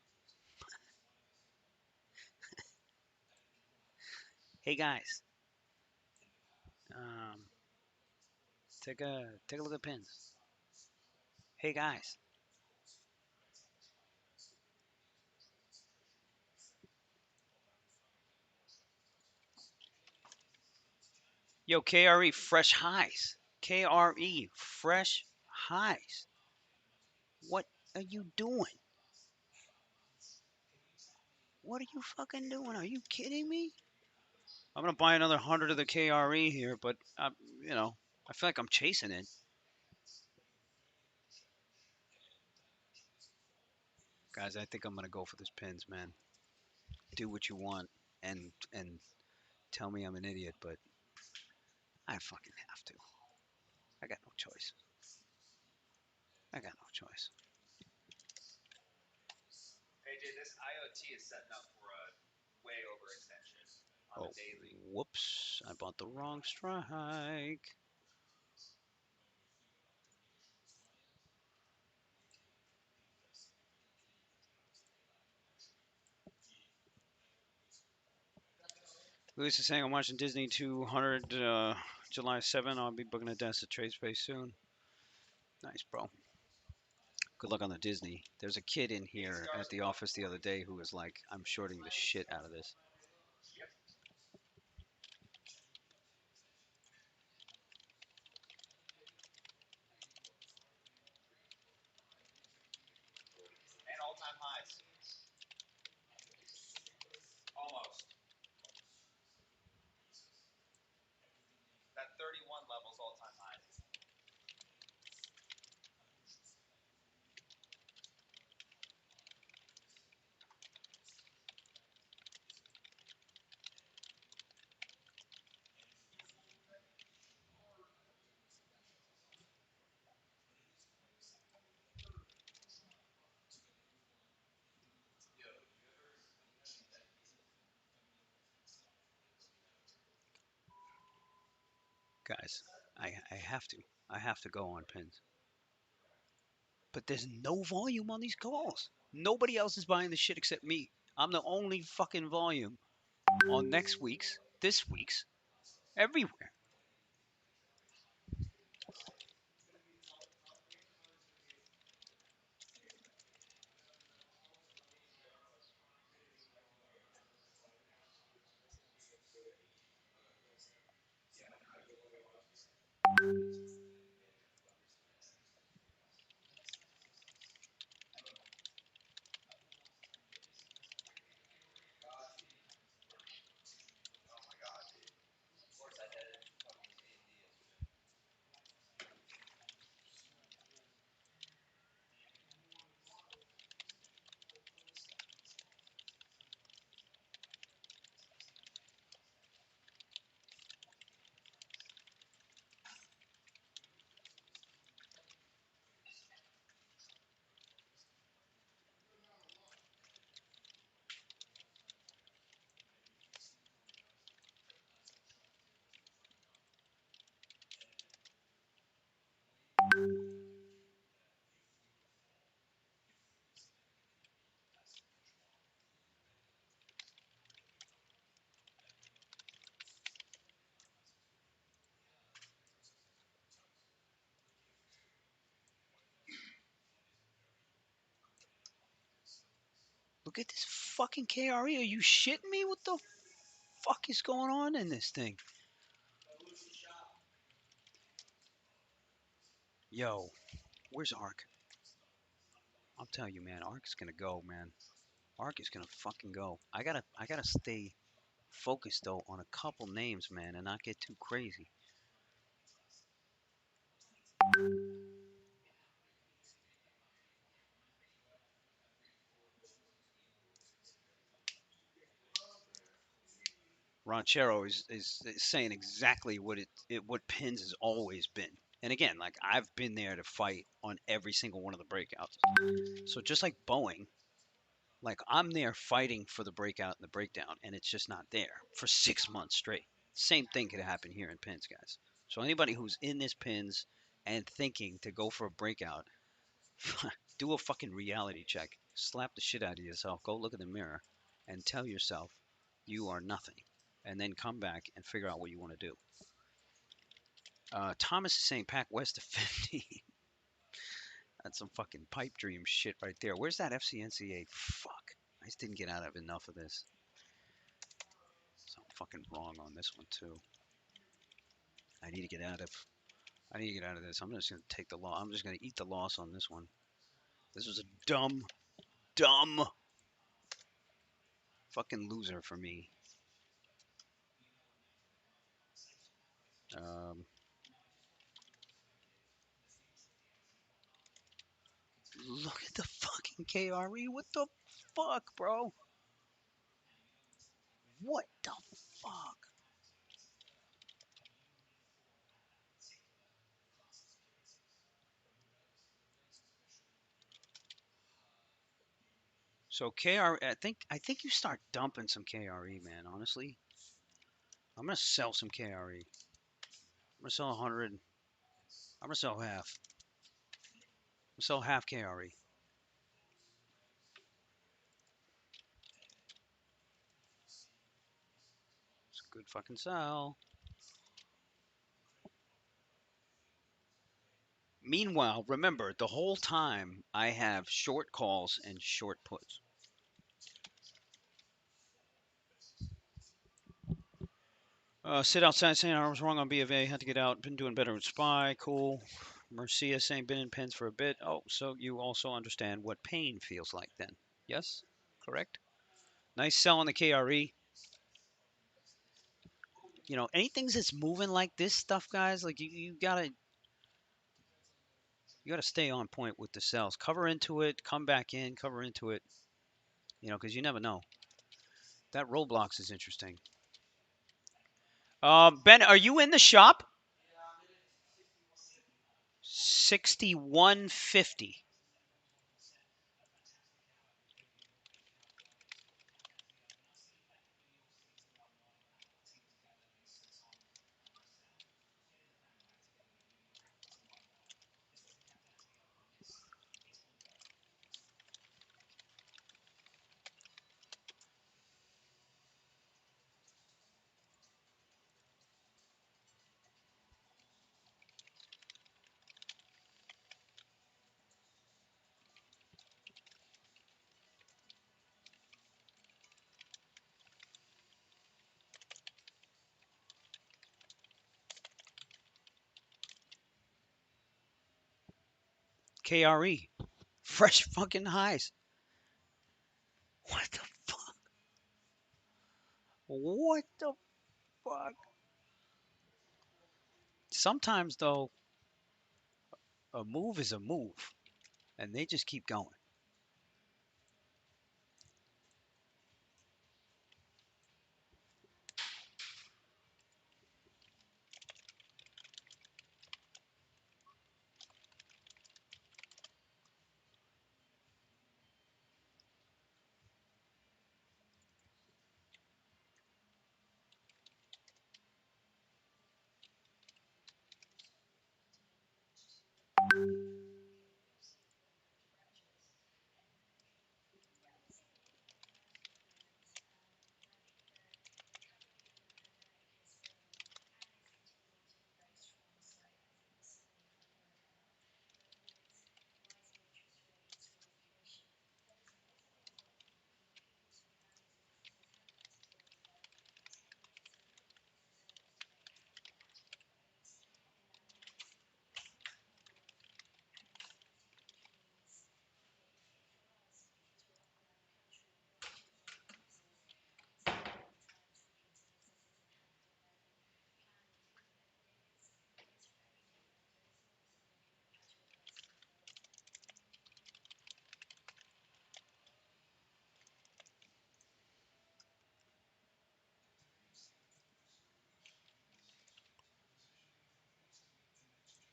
Hey guys, um, take a look at pins. Hey guys, yo KRE fresh highs. KRE fresh highs. What are you doing? What are you fucking doing? Are you kidding me? I'm gonna buy another 100 of the KRE here, but you know, I feel like I'm chasing it. Guys, I think I'm gonna go for this pins, man. Do what you want and tell me I'm an idiot, but I fucking have to. I got no choice. I got no choice. AJ, this IoT is setting up for a way overextension on Oh, the daily. whoops! I bought the wrong strike. Luis is saying I'm watching Disney 200 July 7. I'll be booking a desk at Trade Space soon. Nice, bro. Good luck on the Disney. There's a kid in here at the office the other day who was like, I'm shorting the shit out of this. And all-time highs. Almost. That 31 level's all-time high. Guys, I have to. I have to go on pins. But there's no volume on these calls. Nobody else is buying the shit except me. I'm the only fucking volume on next week's, this week's, everywhere. Oh my god, dude. Of course I had it fucking AMD yesterday. Look at this fucking KRE. Are you shitting me? What the fuck is going on in this thing? Yo, where's Ark? I'm telling you, man, Ark is gonna go, man. Ark is gonna fucking go. I gotta stay focused though on a couple names, man, and not get too crazy. Ranchero is saying exactly what Pins has always been. And again, like I've been there to fight on every single one of the breakouts. So just like Boeing, like I'm there fighting for the breakout and the breakdown, and it's just not there for 6 months straight. Same thing could happen here in Pins, guys. So anybody who's in this Pins and thinking to go for a breakout, do a fucking reality check. Slap the shit out of yourself. Go look in the mirror and tell yourself you are nothing. And then come back and figure out what you want to do. Thomas is saying pack west of 50. That's some fucking pipe dream shit right there. Where's that FCNCA? Fuck. I just didn't get out of enough of this. So I'm fucking wrong on this one too. I need to get out of I need to get out of this. I'm just gonna take the loss. I'm just gonna eat the loss on this one. This was a dumb Fucking loser for me. Um, Look at the fucking KRE. What the fuck, bro? What the fuck? So KRE, I think you start dumping some KRE, man. Honestly, I'm gonna sell some KRE. I'm gonna sell 100. I'm gonna sell half. I'm gonna sell half KRE. It's a good fucking sell. Meanwhile, remember the whole time I have short calls and short puts. Sit outside saying I was wrong on B of A. Had to get out. Been doing better with SPY. Cool. Marcia saying been in pens for a bit. Oh, so you also understand what pain feels like then? Yes, correct. Nice sell on the KRE. Anything that's moving like this stuff, guys. Like you gotta stay on point with the sells. Cover into it. Come back in. Cover into it. Because you never know. That Roblox is interesting. Ben, are you in the shop? 6150. KRE. Fresh fucking highs. What the fuck? What the fuck? Sometimes though, a move is a move, and they just keep going.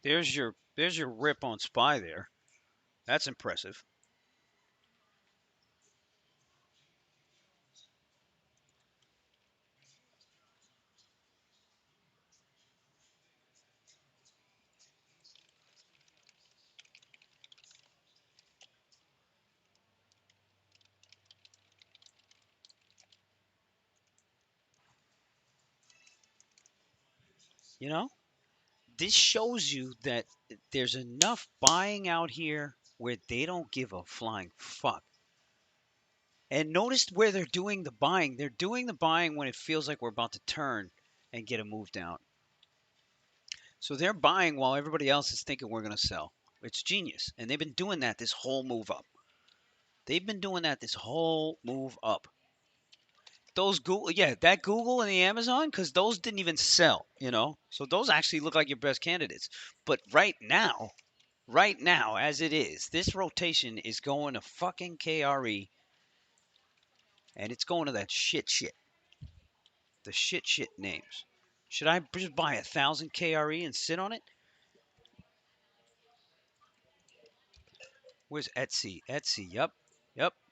There's your rip on SPY there. That's impressive. You know, this shows you that there's enough buying out here where they don't give a flying fuck. And notice where they're doing the buying. They're doing the buying when it feels like we're about to turn and get a move down. So they're buying while everybody else is thinking we're going to sell. It's genius. And they've been doing that this whole move up. They've been doing that this whole move up. those Google, yeah, that Google and the Amazon, because those didn't even sell, you know. So those actually look like your best candidates. But right now, as it is, this rotation is going to fucking KRE, and it's going to that shit, the shit names. Should I just buy 1,000 KRE and sit on it? Where's Etsy? Etsy, yep.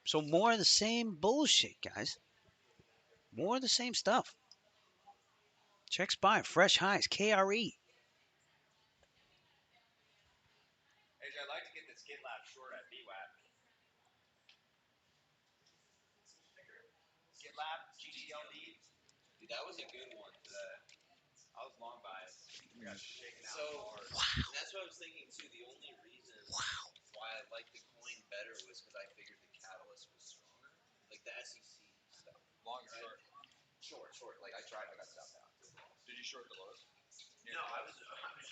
So more of the same bullshit, guys. More of the same stuff. Check SPY, fresh highs, KRE. AJ, I'd like to get this GitLab short at VWAP. GitLab, GTLD. Dude, that was a good one today. I was long biased. I got shaken out hard. Wow. And that's what I was thinking too. The only reason why I liked the coin better was because I figured the catalyst was stronger. Like the SEC stuff. Long or short? Short. Like I tried, I got stopped out. Did you short the lows? No, I was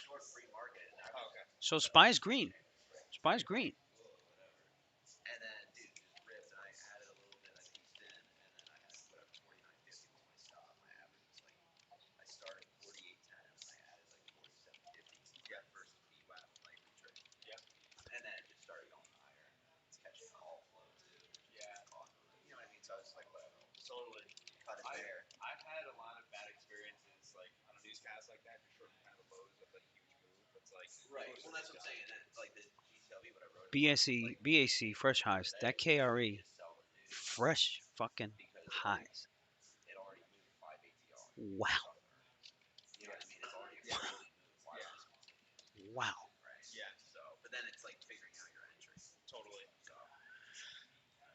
short free market. And okay. So SPY's green. SPY's green. And then, dude, just ripped, and I added a little bit. I pieced in, and then I had whatever 49.50 was my stop. My average was like I started 48.10, and I added like 47.50. Yeah, versus VWAP like retrade. Yeah, and then it just started going higher, catching all flow too. Yeah, you know what I mean. So I was like, whatever. Totally. Cut it there. I've had a lot of bad experiences like on a newscast like that. You're shorting kind of the lows of like huge move. It's like right. Well, that's what I'm saying. And like the GTLB, what I wrote. BAC, fresh highs. That KRE, fresh fucking highs. It already moved 5 ATR. Wow. You know what I mean? It's already officially moved. Why would this Wow. right? Yeah. So, but then it's like figuring out your entry. Totally. So,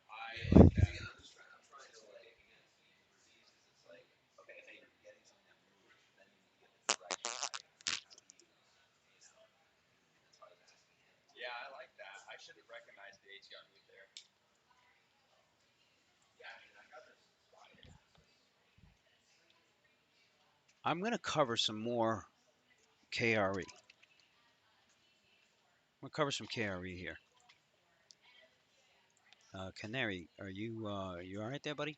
I like that. Again, I'm trying to like again maneuver these because it's like okay, hey, you're getting something that moves, then you need to get the direction right. How do you, you know? And that's why I was asking him. Yeah, I like that. I should have recognized the ATR move there. Yeah, I mean, I got this spot. I'm going to cover some more KRE. I'm going to cover some KRE here. Canary, are you all right there, buddy?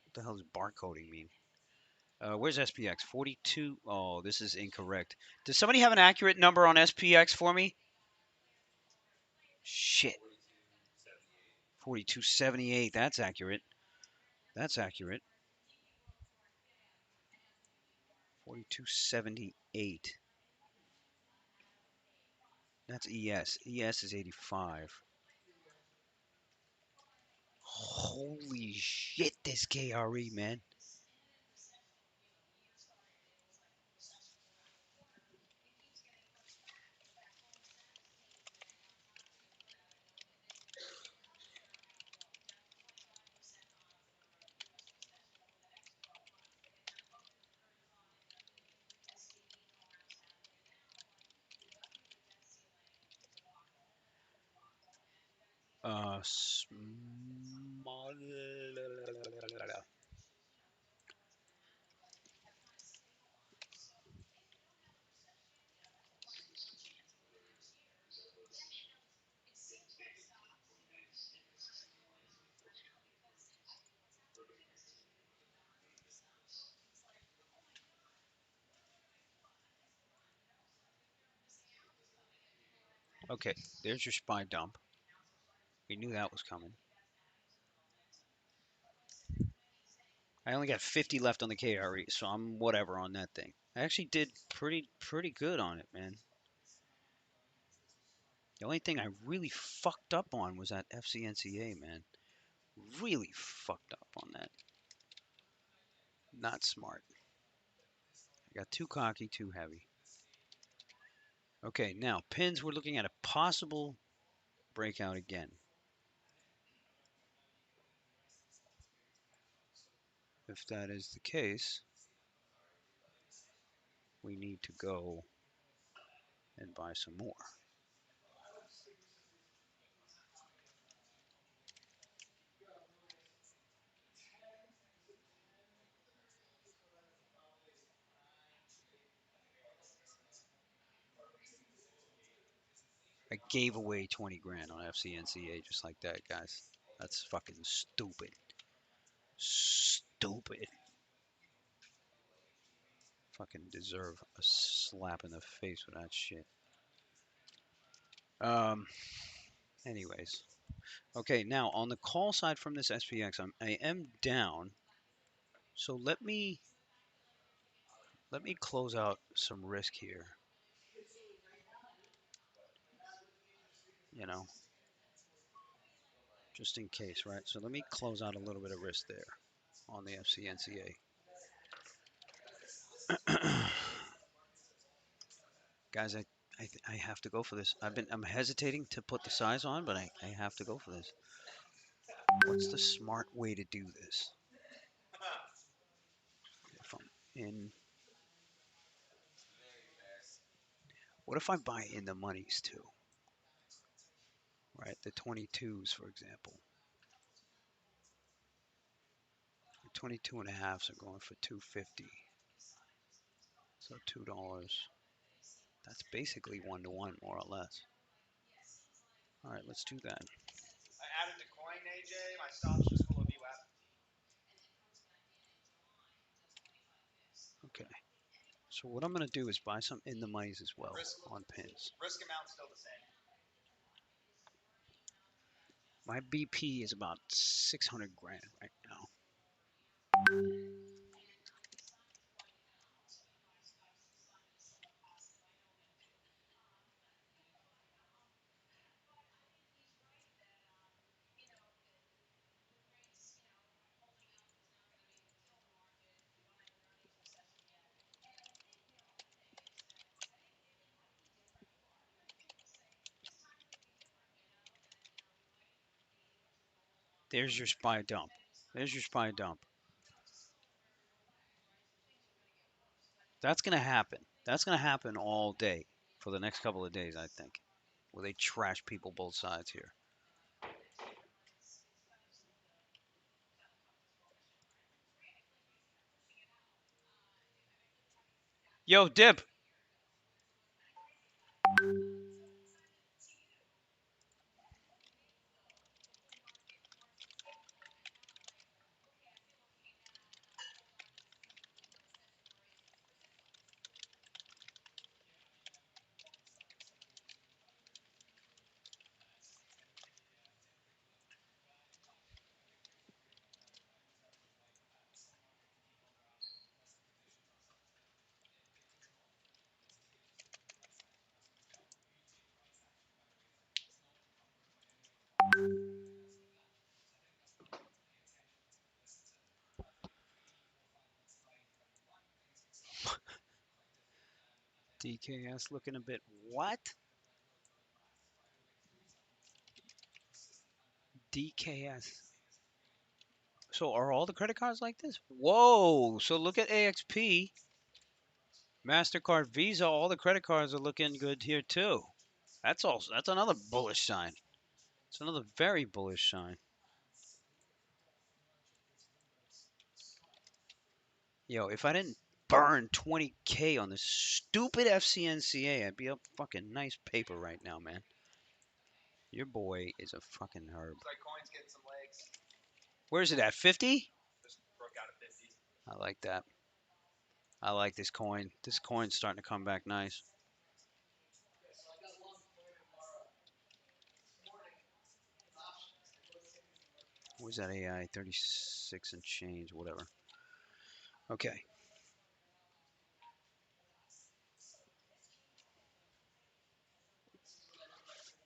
What the hell does barcoding mean? Where's SPX? 42. Oh, this is incorrect. Does somebody have an accurate number on SPX for me? Shit. 4278. That's accurate. That's accurate. 4278. That's ES. ES is 85. Holy shit, this KRE, man. Small. Okay, there's your SPY dump. We knew that was coming. I only got 50 left on the KRE, so I'm whatever on that thing. I actually did pretty good on it, man. The only thing I really fucked up on was that FCNCA, man. Really fucked up on that. Not smart. I got too cocky, too heavy. Okay, now pins, we're looking at a possible breakout again. If that is the case, we need to go and buy some more. I gave away 20 grand on FCNCA just like that, guys. That's fucking stupid. Stupid. Fucking deserve a slap in the face for that shit. Um. Anyways. Okay. Now on the call side from this SPX, I am down. So let me close out some risk here. You know, just in case, right? So let me close out a little bit of risk there on the FCNCA. Guys, I have to go for this. I'm hesitating to put the size on, but I have to go for this. What's the smart way to do this? If I'm in, what if I buy in the monies too? Right, the 22s, for example. The 22 and a halves are going for 250. So $2. That's basically 1-to-1, more or less. All right, let's do that. I added the coin, AJ. My stop's just full of VWAP. Okay. So what I'm going to do is buy some in the monies as well on pins. Risk amount's still the same. My BP is about 600 grand right now. There's your SPY dump. There's your SPY dump. That's going to happen. That's going to happen all day for the next couple of days, I think, where they trash people both sides here. Yo, dip. DKS looking a bit what? DKS. So are all the credit cards like this? Whoa. So look at AXP, MasterCard, Visa, all the credit cards are looking good here too. That's another bullish sign. It's another very bullish sign. Yo, if I didn't burn 20K on this stupid FCNCA, I'd be up fucking nice paper right now, man. Your boy is a fucking herb. Looks like coin's getting some legs. Where's it at? 50? Just broke out of 50. I like that. I like this coin. This coin's starting to come back nice. Where's that AI? 36 and change, whatever. Okay.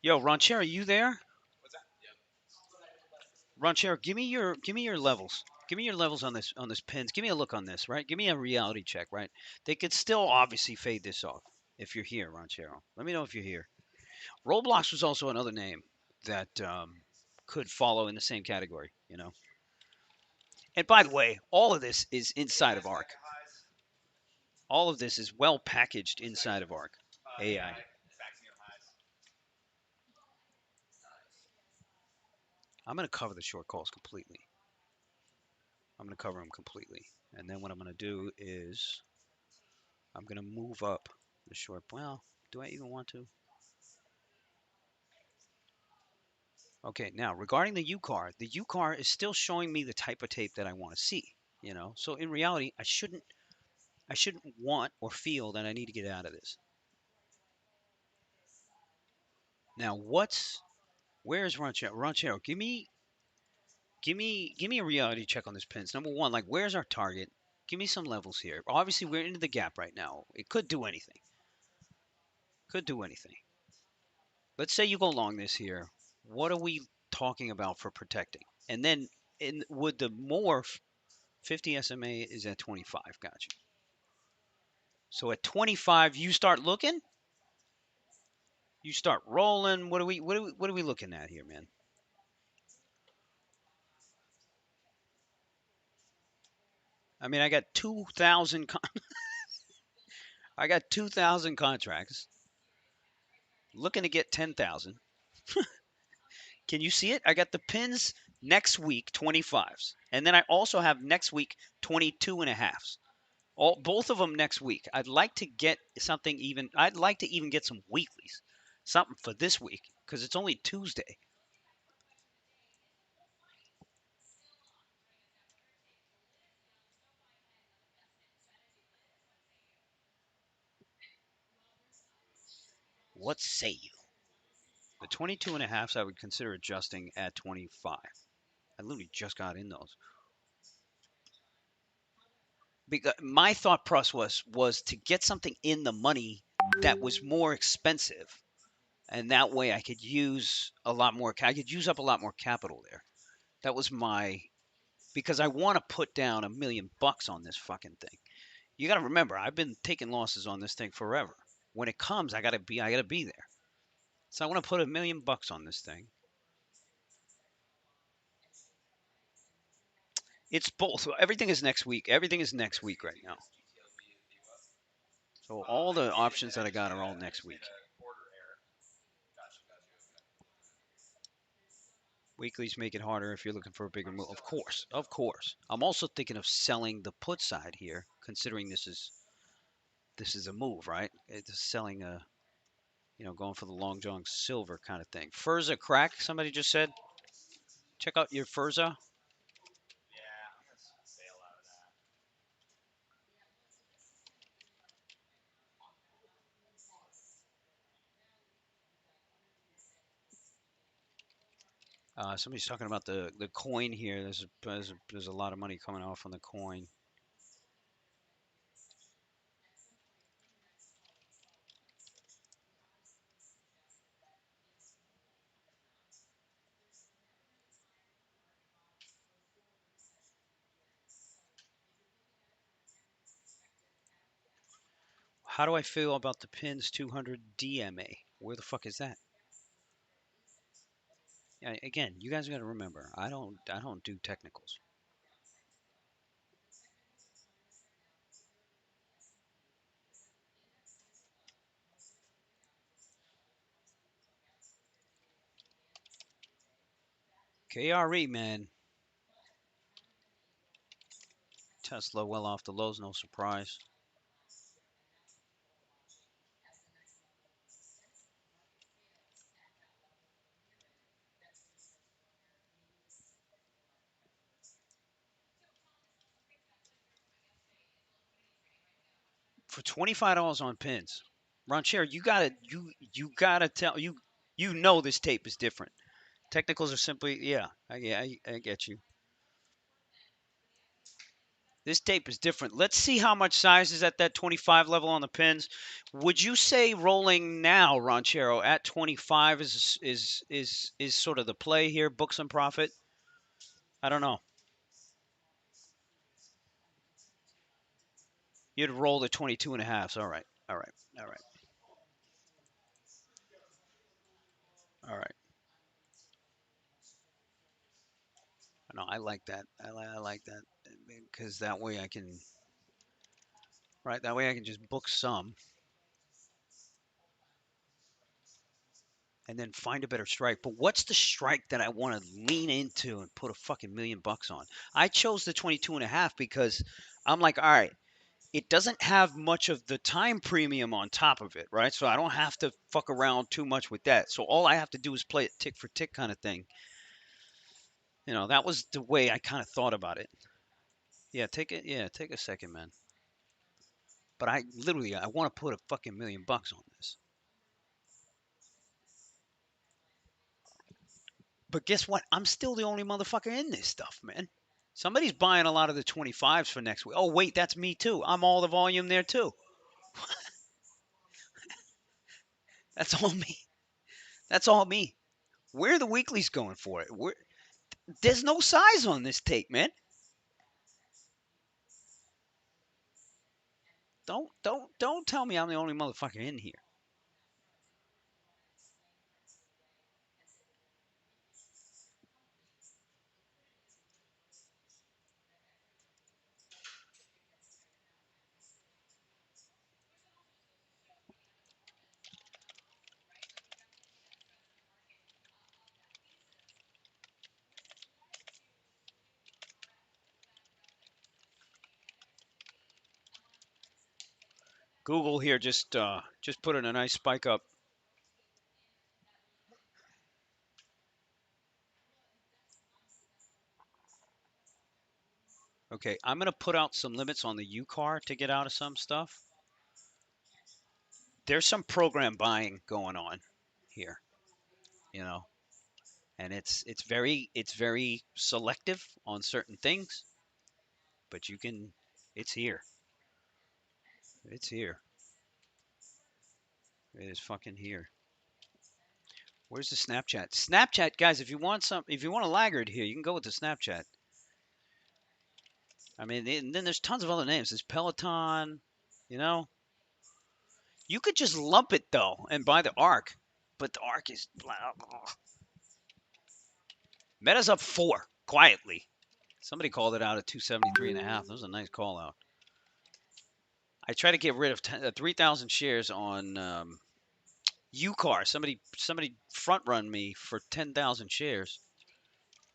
Yo, Ranchero, you there? What's that? Yep. Ranchero, give me your levels. Give me your levels on this pins. Give me a look on this, right? Give me a reality check, right? They could still obviously fade this off if you're here, Ranchero. Let me know if you're here. Roblox was also another name that could follow in the same category, you know. And by the way, all of this is inside of ARC. All of this is well packaged inside of ARC. AI. I'm going to cover the short calls completely. I'm going to cover them completely. And then what I'm going to do is I'm going to move up the short. Well, do I even want to? Okay, now regarding the U car is still showing me the type of tape that I want to see. So in reality, I shouldn't want or feel that I need to get out of this. Now, where's Ranchero? Ranchero, give me a reality check on this pins. Number one, like where's our target? Give me some levels here. Obviously, we're into the gap right now. It could do anything. Could do anything. Let's say you go long this here. What are we talking about for protecting? And then would the morph 50 SMA is at 25. Gotcha. So at 25, you start looking. You start rolling. What are we looking at here, man? I mean, I got 2,000 contracts looking to get 10,000. Can you see it? I got the pins next week 25s, and then I also have next week 22 and a halves. Both of them next week. I'd like to get something even. I'd like to even get some weeklies, something for this week because it's only Tuesday. What say you? The 22 and a halves I would consider adjusting at 25. I literally just got in those. Because my thought process was to get something in the money that was more expensive, and that way I could use a lot more. I could use up a lot more capital there. That was my because I want to put down $1 million on this fucking thing. You got to remember, I've been taking losses on this thing forever. When it comes, I gotta be there. So I want to put $1 million on this thing. It's both. Everything is next week. Everything is next week right now. So all the options that I got are all next week. Weeklies make it harder if you're looking for a bigger move. Of course, of course. I'm also thinking of selling the put side here, considering this is a move, right? It's selling going for the long john silver kind of thing. Furza crack. Somebody just said, check out your Furza. Somebody's talking about the coin here. There's a lot of money coming off on the coin. How do I feel about the pins 200 DMA? Where the fuck is that? Yeah, again, you guys got to remember, I don't do technicals. KRE, man. Tesla well off the lows, no surprise. For $25 on pins, Roncher, you gotta tell this tape is different. Technicals are simply I get you. This tape is different. Let's see how much size is at that 25 level on the pins. Would you say rolling now, Ranchero, at 25 is sort of the play here, book some profit? I don't know. You'd roll the 22 and a halves. All right. All right. All right. All right. No, I like that. I like that because that way I can right. That way I can just book some and then find a better strike. But what's the strike that I want to lean into and put a fucking $1 million on? I chose the 22 and a half because I'm like, all right, it doesn't have much of the time premium on top of it, right? So I don't have to fuck around too much with that. So all I have to do is play it tick for tick kind of thing. That was the way I kind of thought about it. Yeah, take it. Yeah, take a second, man. But I want to put a fucking $1,000,000 on this. But guess what? I'm still the only motherfucker in this stuff, man. Somebody's buying a lot of the 25s for next week. Oh, wait, that's me too. I'm all the volume there too. That's all me. That's all me. Where are the weeklies going for it? There's no size on this tape, man. Don't tell me I'm the only motherfucker in here. Google here just put in a nice spike up. Okay, I'm gonna put out some limits on the U car to get out of some stuff. There's some program buying going on here, you know, and it's very selective on certain things, but you can it's here. It's here. It is fucking here. Where's the Snapchat? Snapchat, guys, if you want a laggard here, you can go with the Snapchat. I mean, and then there's tons of other names. There's Peloton, you know. You could just lump it though and buy the Arc, but the Arc is Meta's up 4 quietly. Somebody called it out at 273 and a half. That was a nice call out. I try to get rid of 3,000 shares on UCAR. Somebody front run me for 10,000 shares.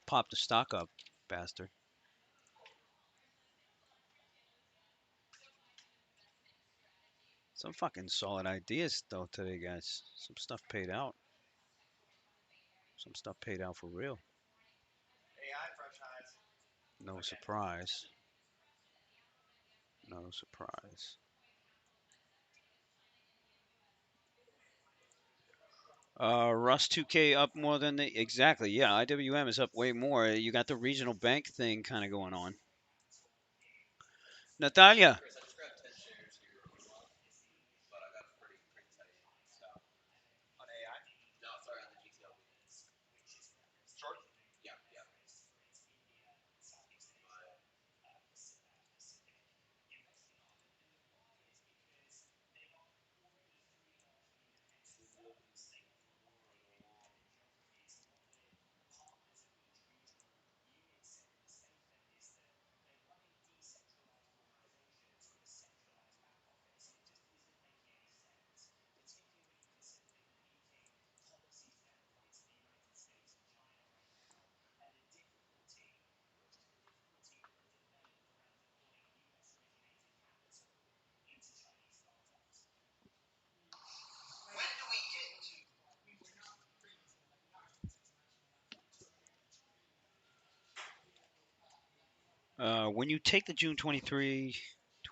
Popped the stock up, bastard. Some fucking solid ideas though today, guys. Some stuff paid out. Some stuff paid out for real. No surprise. No surprise. Rust 2K up more than the exactly. Yeah, IWM is up way more. You got the regional bank thing kind of going on. Natalia, when you take the June 23,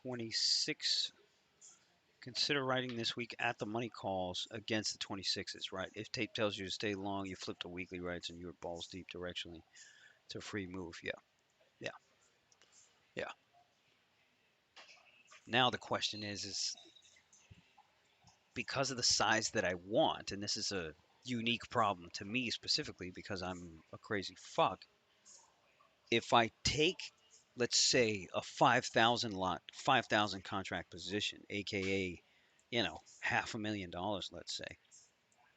26, consider writing this week at the money calls against the 26s, right? If tape tells you to stay long, you flip to weekly rights and you're balls deep directionally. It's a free move. Yeah, yeah, yeah. Now the question is because of the size that I want, and this is a unique problem to me specifically because I'm a crazy fuck. If I take, let's say, a 5,000 lot, 5,000 contract position, aka, $500,000, let's say,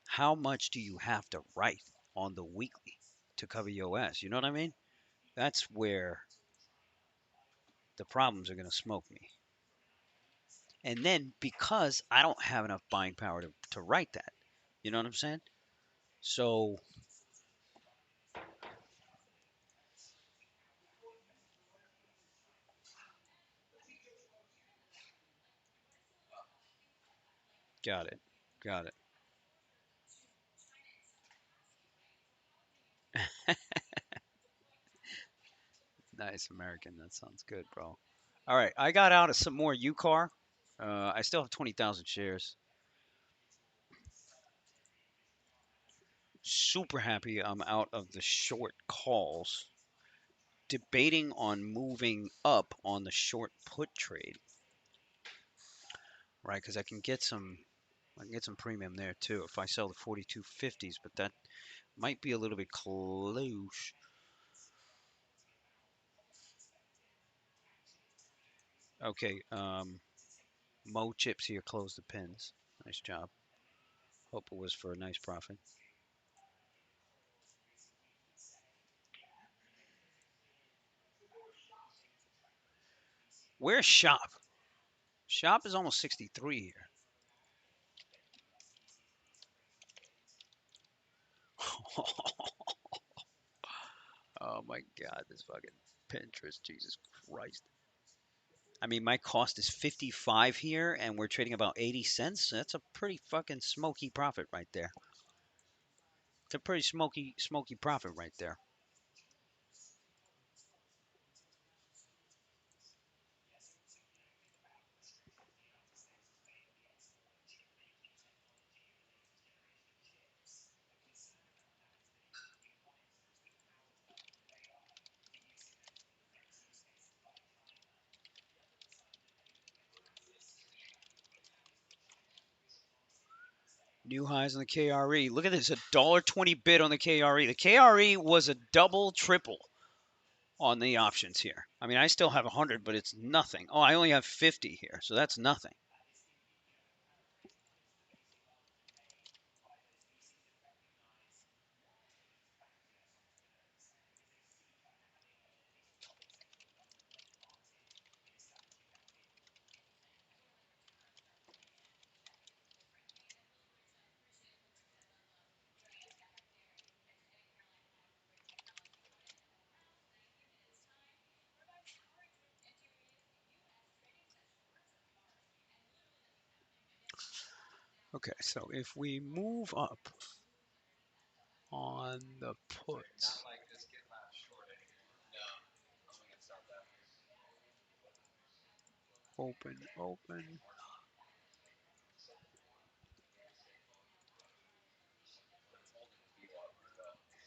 how much do you have to write on the weekly to cover your ass? You know what I mean? That's where the problems are going to smoke me. And then because I don't have enough buying power to write that, you know what I'm saying? So Got it. Got it. Nice American. That sounds good, bro. All right, I got out of some more UCAR. I still have 20,000 shares. Super happy I'm out of the short calls. Debating on moving up on the short put trade, right? Because I can get some premium there too if I sell the 4250s, but that might be a little bit close. Okay, Mo Chips here closed the pins. Nice job. Hope it was for a nice profit. Where's Shop? Shop is almost 63 here. Oh my God, this fucking Pinterest, Jesus Christ. I mean, my cost is 55 here, and we're trading about 80 cents. That's a pretty fucking smoky profit right there. It's a pretty smoky profit right there. New highs on the KRE. Look at this, a $1.20 bid on the KRE. The KRE was a double, triple on the options here. I mean, I still have 100, but it's nothing. Oh, I only have 50 here, so that's nothing. Okay, so if we move up on the puts, open, open,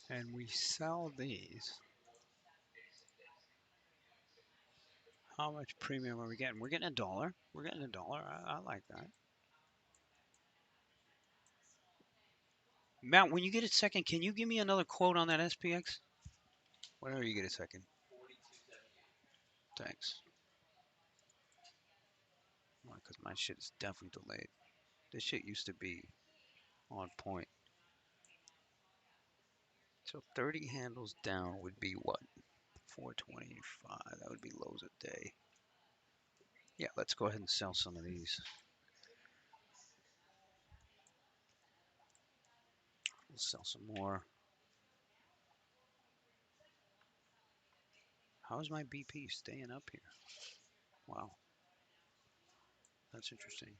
and we sell these, how much premium are we getting? We're getting a dollar. We're getting a dollar. I like that. Matt, when you get a second, can you give me another quote on that SPX? Whenever you get a second. Thanks. Because my shit is definitely delayed. This shit used to be on point. So 30 handles down would be what? 425. That would be lows a day. Yeah, let's go ahead and sell some of these. We'll sell some more. How is my BP staying up here? Wow, that's interesting.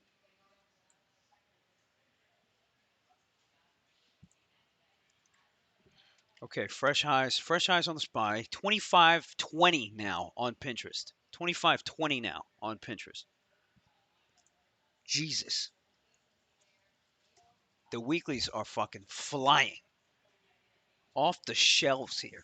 Okay, fresh highs on the SPY. 25.20 now on Pinterest. 25.20 now on Pinterest. Jesus, the weeklies are fucking flying off the shelves here.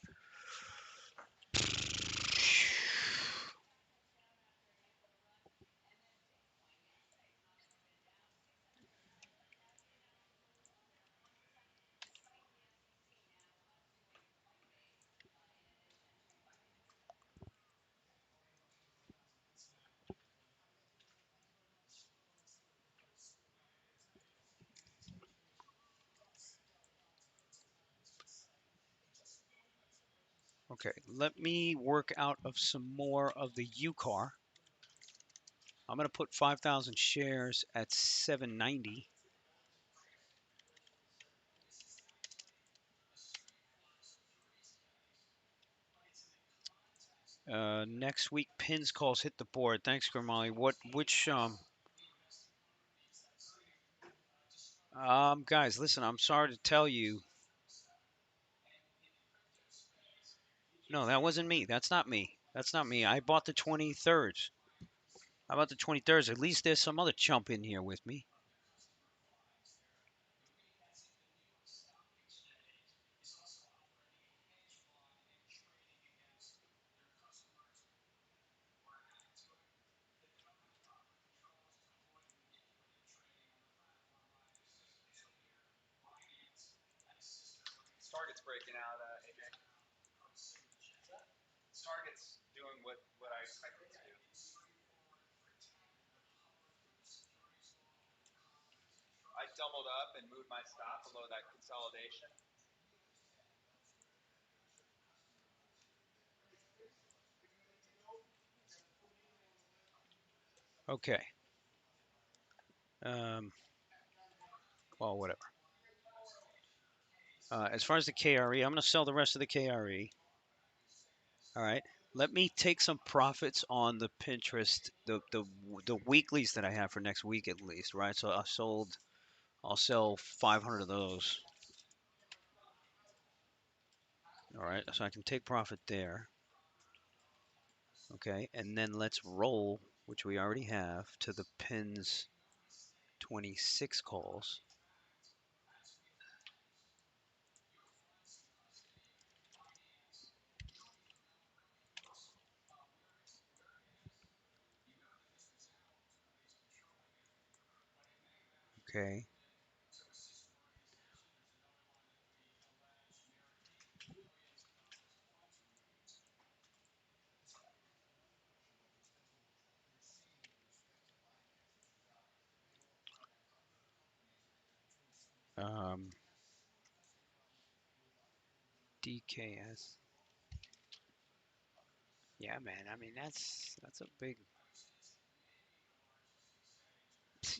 Okay, let me work out of some more of the UCAR. I'm going to put 5,000 shares at 790. Next week, pins calls hit the board. Thanks, Grimali. Which Guys, listen, I'm sorry to tell you. No, that wasn't me. That's not me. That's not me. I bought the 23rds. How about the 23rds? At least there's some other chump in here with me. Target's breaking out, AJ. Target's doing what I expected it to do. I doubled up and moved my stop below that consolidation. Okay. Um, well, whatever. As far as the KRE, I'm going to sell the rest of the KRE. All right. Let me take some profits on the Pinterest, the weeklies that I have for next week at least, right? So I'll sell 500 of those. All right. So I can take profit there. Okay. And then let's roll, which we already have, to the pins 26 calls. Okay. Um, DKS. Yeah, man. I mean, that's a big.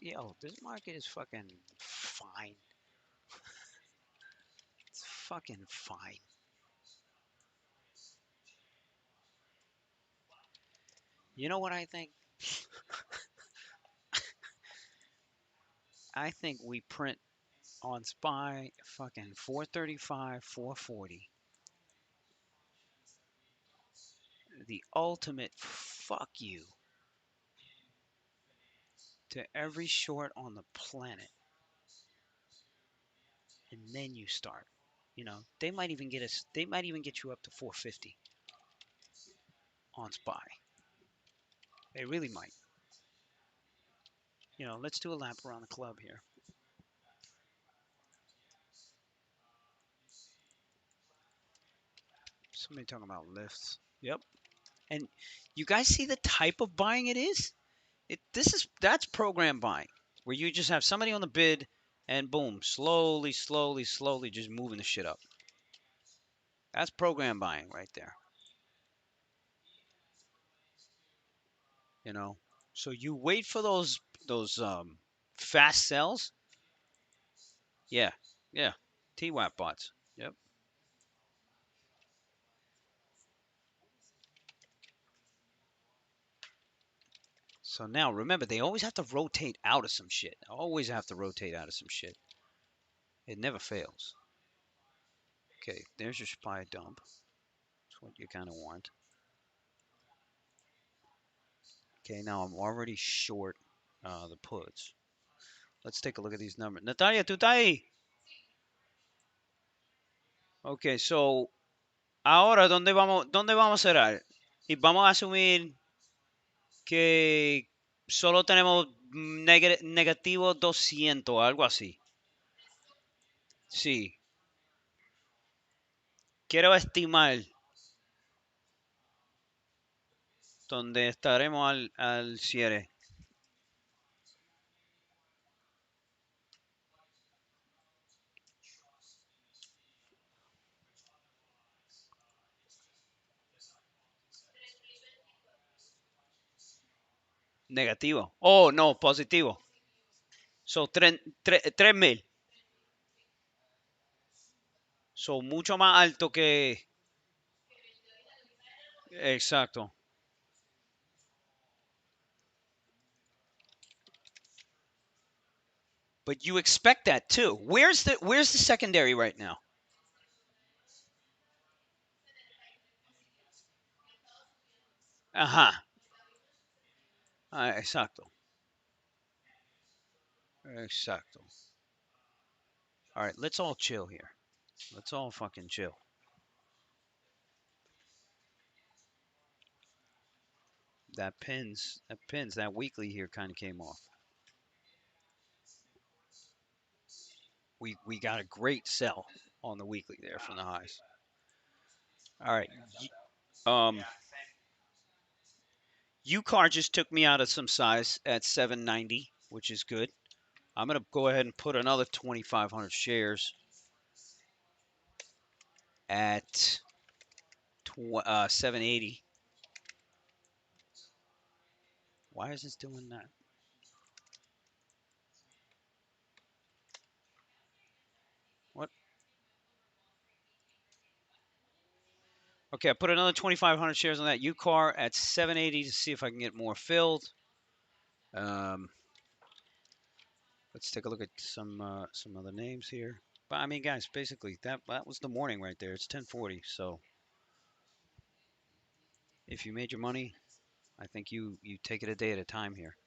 Yo, this market is fucking fine. It's fucking fine. You know what I think? I think we print on SPY fucking 435, 440. The ultimate fuck you to every short on the planet. And then you start. You know, they might even get us, they might even get you up to 450 on SPY. They really might. You know, let's do a lap around the club here. Somebody talking about lifts. Yep. And you guys see the type of buying it is? That's program buying, where you just have somebody on the bid and boom, slowly, slowly, slowly just moving the shit up. That's program buying right there. You know. So you wait for those fast sells. Yeah. Yeah. TWAP bots. Yep. So now remember, they always have to rotate out of some shit. Always have to rotate out of some shit. It never fails. Okay, there's your SPY dump. That's what you kind of want. Okay, now I'm already short the puts. Let's take a look at these numbers. Natalia, ¿tú estás ahí? Okay, so ahora dónde vamos a cerrar? Y vamos a asumir que solo tenemos negativo 200, algo así. Sí, quiero estimar dónde estaremos al cierre. Negativo. Oh, no, positivo. So, 3,000. So, mucho más alto que... Exacto. But you expect that too. Where's the secondary right now? Ajá. Ah, exacto. Exacto. All right, let's all chill here. Let's all fucking chill. That weekly here kind of came off. We got a great sell on the weekly there from the highs. All right. Um, UCAR just took me out of some size at 790, which is good. I'm gonna go ahead and put another 2,500 shares at 780. Why is this doing that? What? Okay, I put another 2,500 shares on that UCAR at 780 to see if I can get more filled. Um, let's take a look at some other names here. But I mean, guys, basically that was the morning right there. It's 10:40. So if you made your money, I think you take it a day at a time here.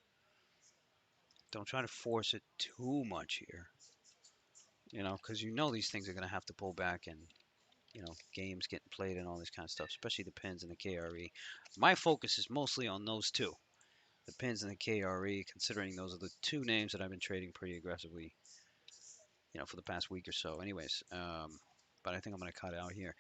Don't try to force it too much here. Because these things are gonna have to pull back and games getting played and all this kind of stuff, especially the pins and the KRE. My focus is mostly on those two, the pins and the KRE, considering those are the two names that I've been trading pretty aggressively, for the past week or so. Anyways, but I think I'm gonna cut out here.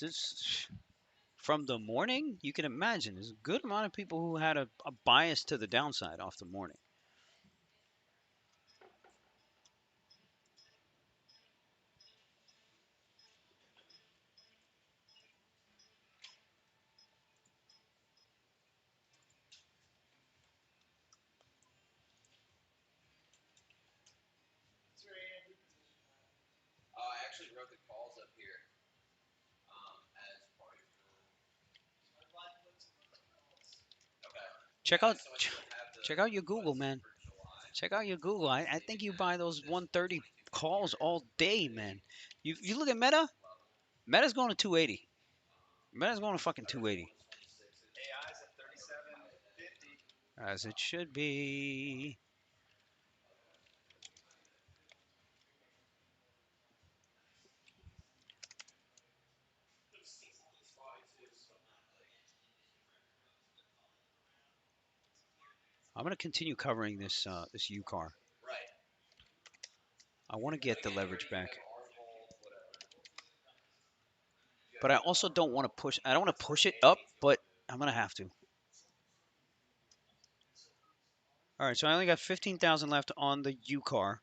This from the morning, you can imagine there's a good amount of people who had a bias to the downside off the morning. I actually wrote the calls up here as part of your. Okay. Check Yeah, out so I still have check out your the Google, budget man. for July. Check out your Google. I think you buy those 130 calls all day, man. You look at Meta. Meta's going to 280. Meta's going to fucking 280. AI's at 37.50. As it should be. I'm going to continue covering this UCAR. Right. I want to get the leverage back, Whatever. but I also don't want to push. I don't want to push it up, but I'm going to have to. All right, so I only got 15,000 left on the UCAR.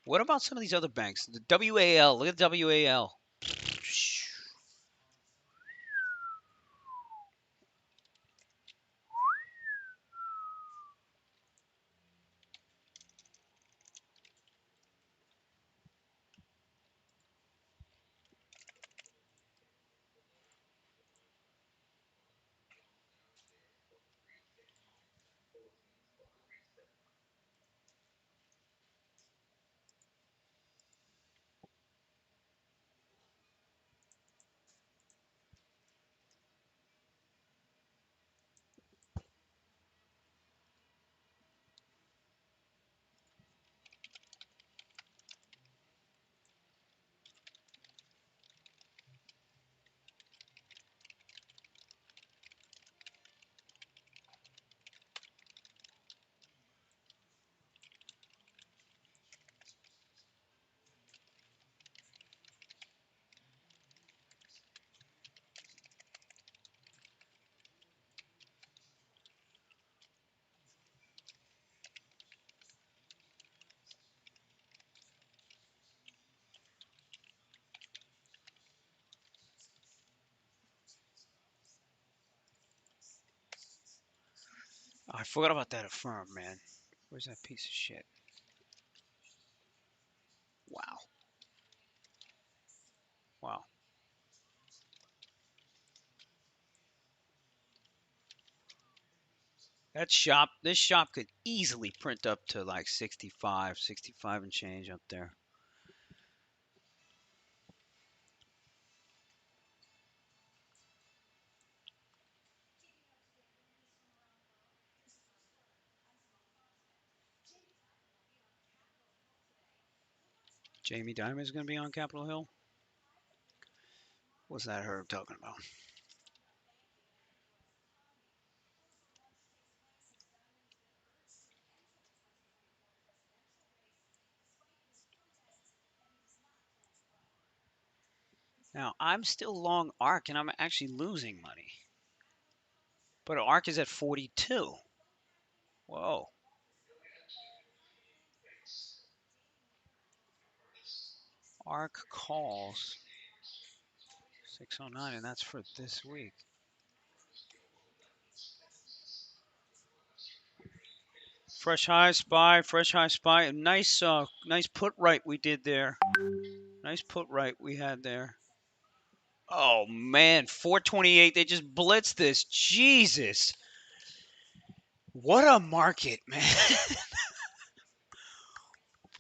What about some of these other banks? The WAL. Look at WAL. forgot about that Affirm, man. Where's that piece of shit? Wow. Wow. This shop could easily print up to like 65, 65 and change up there. Jamie Dimon is going to be on Capitol Hill. What's that Herb talking about? Now, I'm still long ARK and I'm actually losing money. But ARK is at 42. Whoa. ARK calls 609, and that's for this week. Fresh high spy, fresh high spy. Nice, nice put right we did there. Nice put right we had there. Oh man, 428. They just blitzed this. Jesus. What a market, man.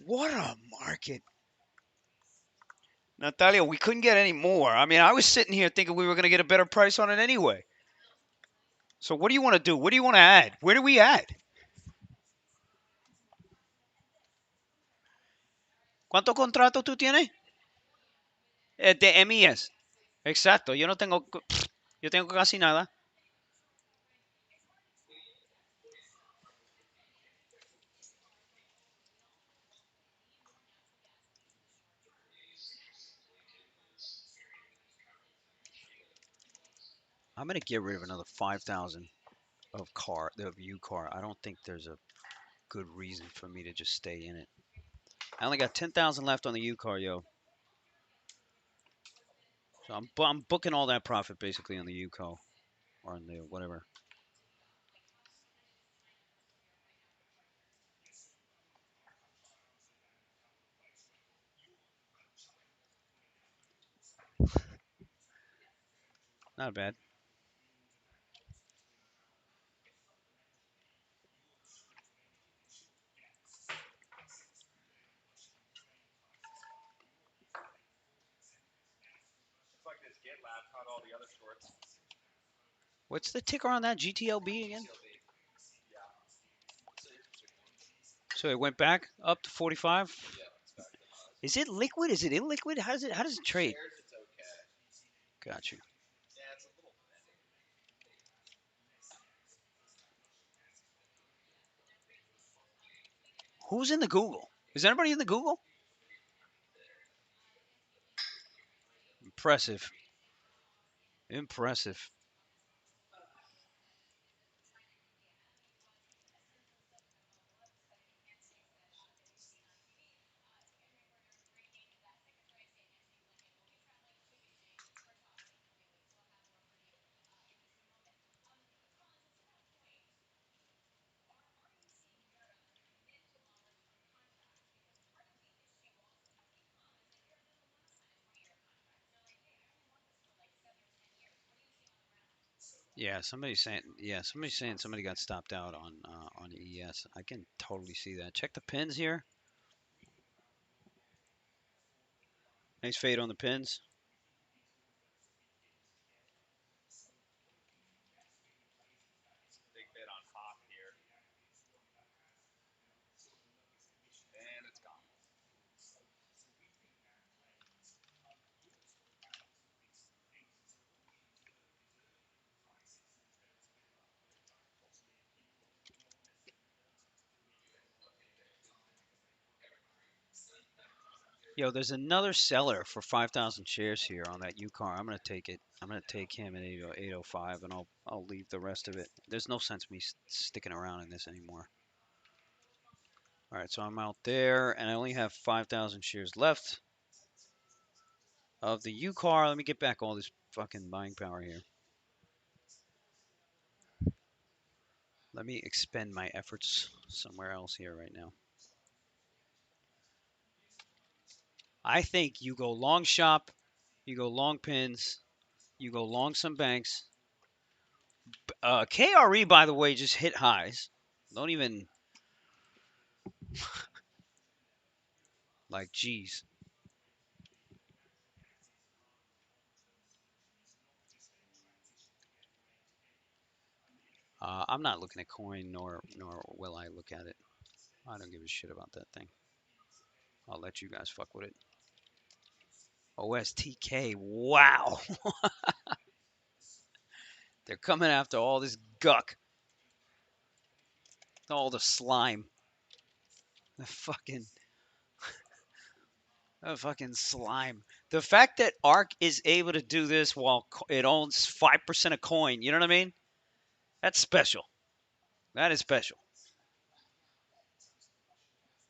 What a market. Natalia, we couldn't get any more. I mean, I was sitting here thinking we were going to get a better price on it anyway. So what do you want to do? What do you want to add? Where do we add? ¿Cuánto contrato tú tienes? De MES. Exacto. Yo tengo casi nada. I'm going to get rid of another 5,000 of U car. I don't think there's a good reason for me to just stay in it. I only got 10,000 left on the U car, yo. So I'm booking all that profit basically on the U car or on the whatever. Not bad. What's the ticker on that GTLB again? So it went back up to 45. Is it liquid? Is it illiquid? How does it trade? Got you. Who's in the Google? Is anybody in the Google? Impressive. Impressive. Yeah, somebody's saying somebody got stopped out on ES. I can totally see that. Check the pins here. Nice fade on the pins. Yo, there's another seller for 5,000 shares here on that UCAR. I'm gonna take it. I'm gonna take him at 805, and I'll leave the rest of it. There's no sense me sticking around in this anymore. All right, so I'm out there, and I only have 5,000 shares left of the UCAR. Let me get back all this fucking buying power here. Let me expend my efforts somewhere else here right now. I think you go long shop, you go long pins, you go long some banks. KRE, by the way, just hit highs. Don't even like, geez. I'm not looking at coin, nor will I look at it. I don't give a shit about that thing. I'll let you guys fuck with it. OSTK, wow. They're coming after all this guck, all the slime, the fucking slime. The fact that ARK is able to do this while it owns 5% of coin, you know what I mean? That's special. That is special.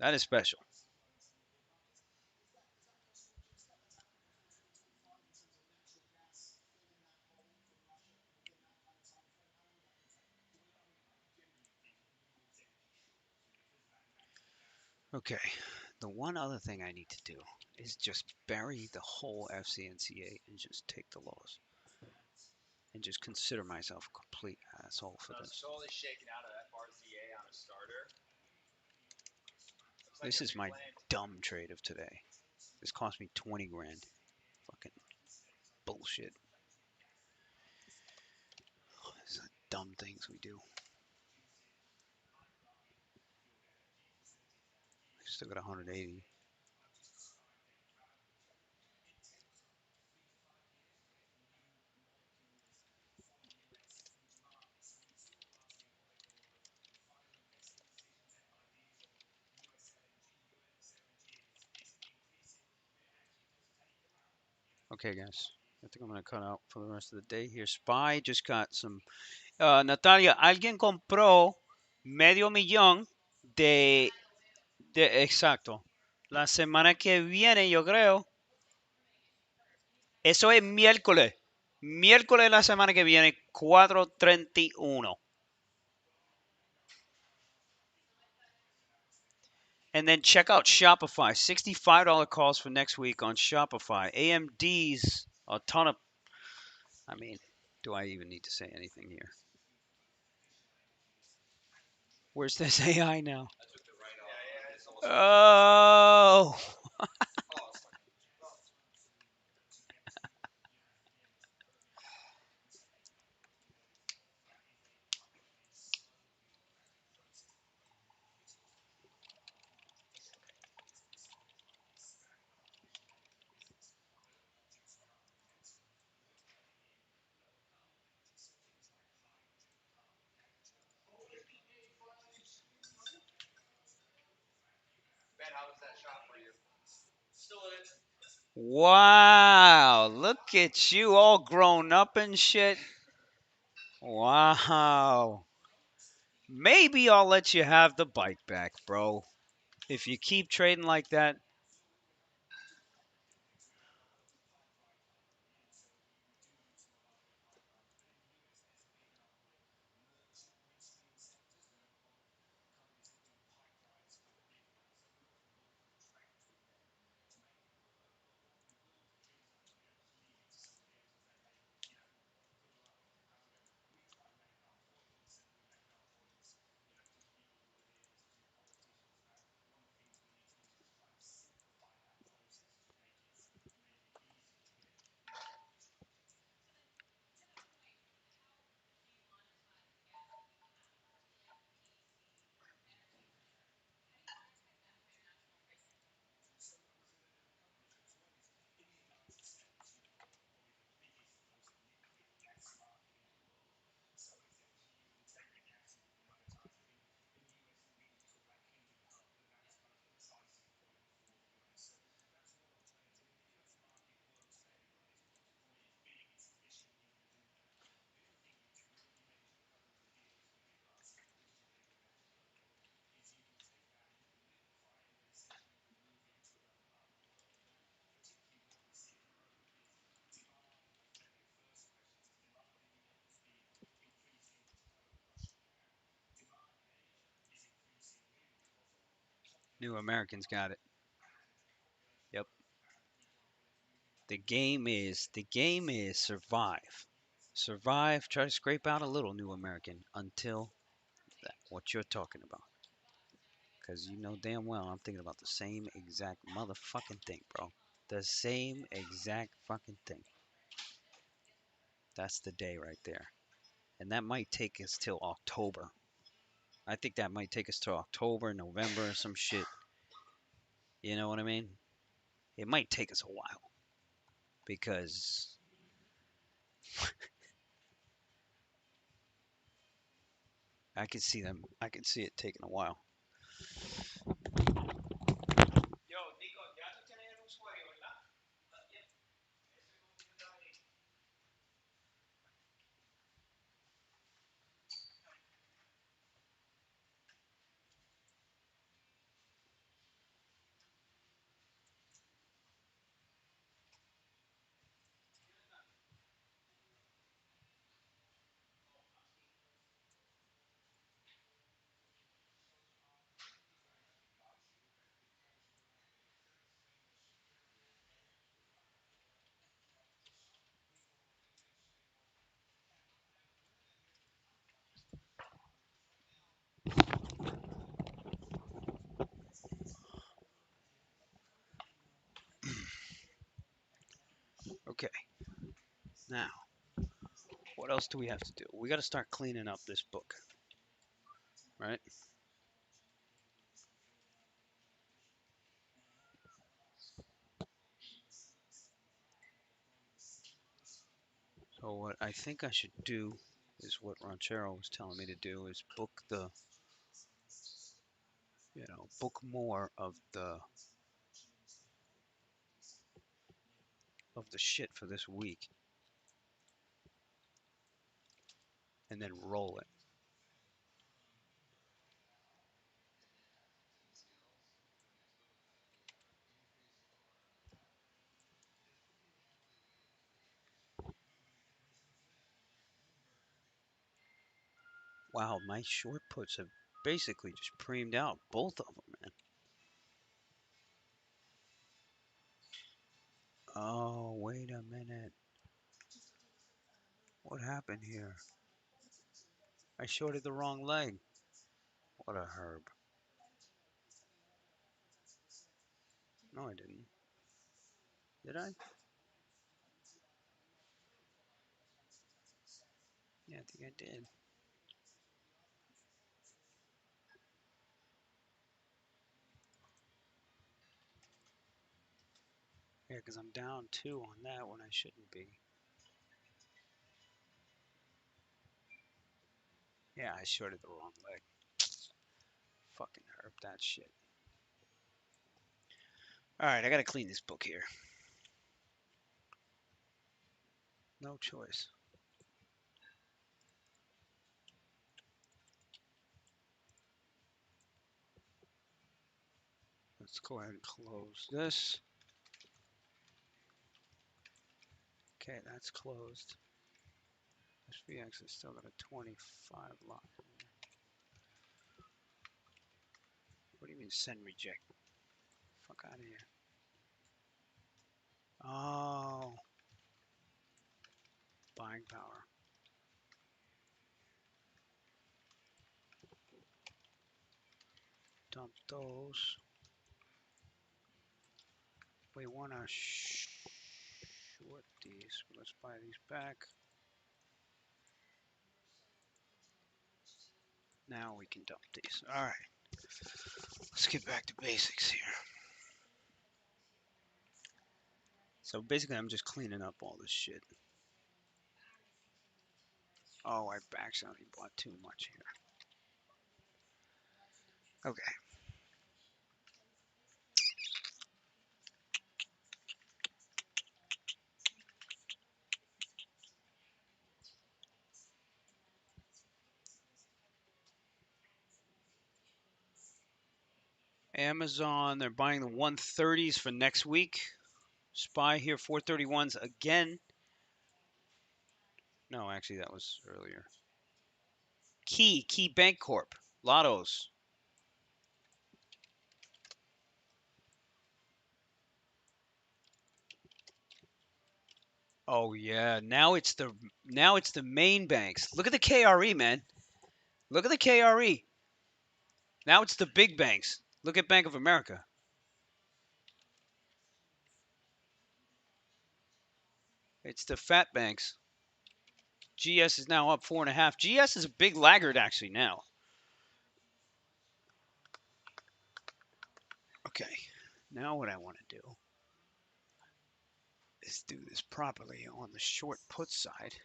That is special. Okay. The one other thing I need to do is just bury the whole FCNCA and just take the loss and just consider myself a complete asshole for this. Totally shaken out of FRZA on a starter. This is my dumb trade of today. This cost me 20 grand. Fucking bullshit. These are dumb things we do. Still got 180. Okay, guys. I think I'm going to cut out for the rest of the day here. SPY just got some. Natalia, alguien compró medio millón exacto. La semana que viene, yo creo. Eso es miércoles. Miércoles de la semana que viene, 4:31. And then check out Shopify. $65 calls for next week on Shopify. AMD's a ton of. I mean, do I even need to say anything here? Where's this AI now? Oh. Ben, how was that shot for you? Still in it. Wow. Look at you all grown up and shit. Wow. Maybe I'll let you have the bike back, bro. If you keep trading like that. New Americans got it. Yep. The game is survive. Survive, try to scrape out a little New American until that what you're talking about. Cause you know damn well I'm thinking about the same exact motherfucking thing, bro. The same exact fucking thing. That's the day right there. And that might take us till October. I think that might take us to October, November, or some shit. You know what I mean? It might take us a while because I could see them. I could see it taking a while. Yo, Nico, ya tú tienes el usuario, ¿verdad? Okay. Now, what else do we have to do? We got to start cleaning up this book, right? So what I think I should do is what Ranchero was telling me to do is book the, book more of the shit for this week and then roll it. Wow, my short puts have basically just premed out both of them, man. Oh, wait a minute. What happened here? I shorted the wrong leg. What a herb. No, I didn't. Did I? Yeah, I think I did. Yeah, because I'm down two on that when I shouldn't be. Yeah, I shorted the wrong leg. Fucking herb that shit. Alright, I gotta clean this book here. No choice. Let's go ahead and close this. Okay, that's closed. SVX has still got a 25 line. What do you mean send reject? Fuck out of here. Oh, buying power. Dump those. We want to short these. Let's buy these back. Now we can dump these. All right. Let's get back to basics here. So basically, I'm just cleaning up all this shit. Oh, I accidentally bought too much here. Okay. Amazon, they're buying the 130s for next week. SPY here, 431s again. No, actually, that was earlier. Key Bank Corp. Lottos. Oh yeah, now it's the main banks. Look at the KRE, man. Look at the KRE. Now it's the big banks. Look at Bank of America. It's the fat banks. GS is now up 4.5. GS is a big laggard actually now. Okay, now what I want to do is do this properly on the short put side.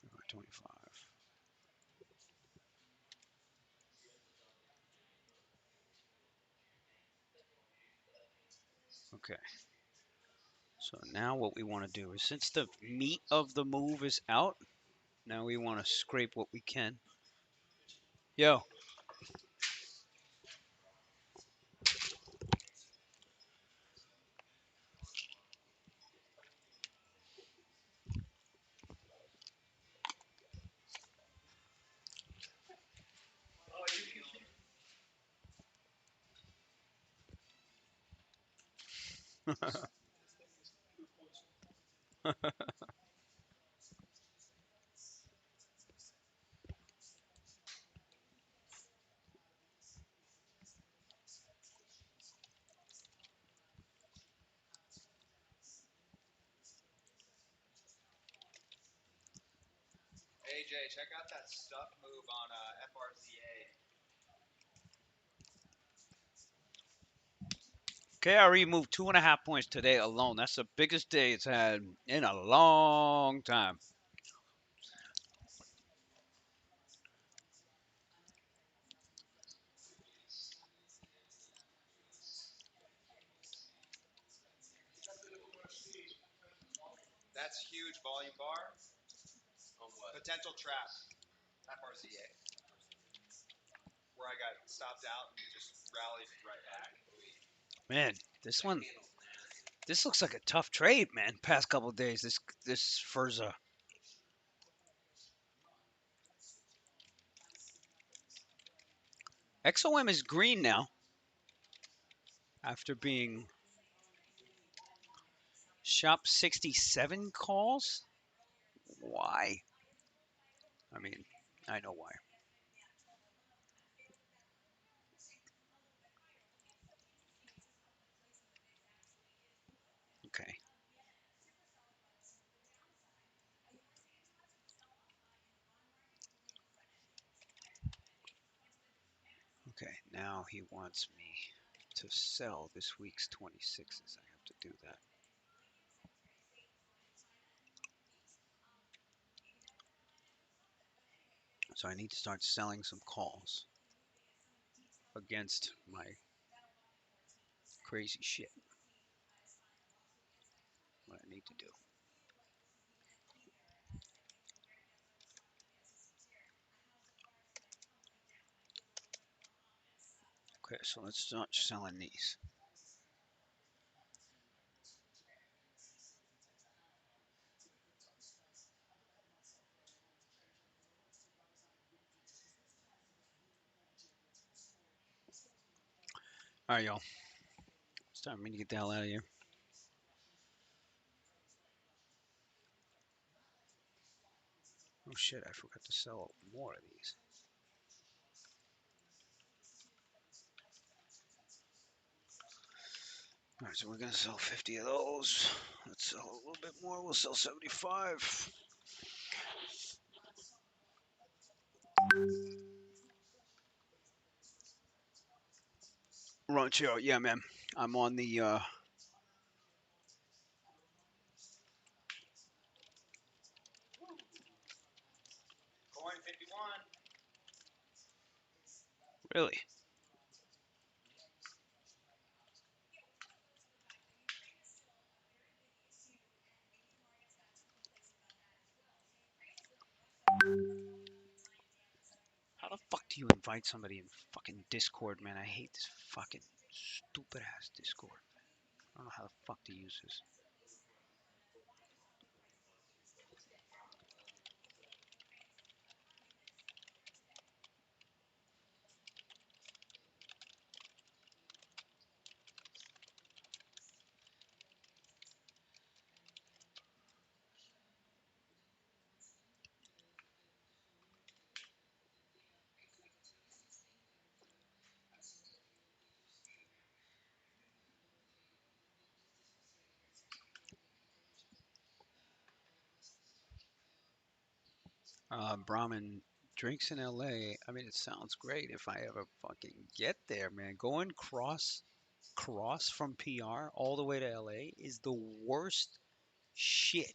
Number 25. Okay. So now what we want to do is, since the meat of the move is out, now we want to scrape what we can. Yo. AJ, check out that stuff move on FRZA. KRE moved 2.5 points today alone. That's the biggest day it's had in a long time. That's huge volume bar. On what? Potential trap. FRZA. Where I got stopped out and just rallied right back. Man, this looks like a tough trade, man. Past couple of days, this Furza. XOM is green now after being shop 67 calls. Why? I mean, I know why. Okay. Okay, now he wants me to sell this week's 26s. I have to do that. So I need to start selling some calls against my crazy shit. What I need to do. Okay, so let's start selling these. All right, y'all. It's time for me to get the hell out of here. Oh shit, I forgot to sell more of these. All right, so we're gonna sell 50 of those. Let's sell a little bit more. We'll sell 75. Rancho, yeah, man. I'm on the Coin 51. really. How the fuck do you invite somebody in fucking Discord, man? I hate this fucking stupid ass Discord. I don't know how the fuck to use this. Brahmin drinks in LA. I mean, it sounds great if I ever fucking get there, man. Going cross from PR all the way to LA is the worst shit.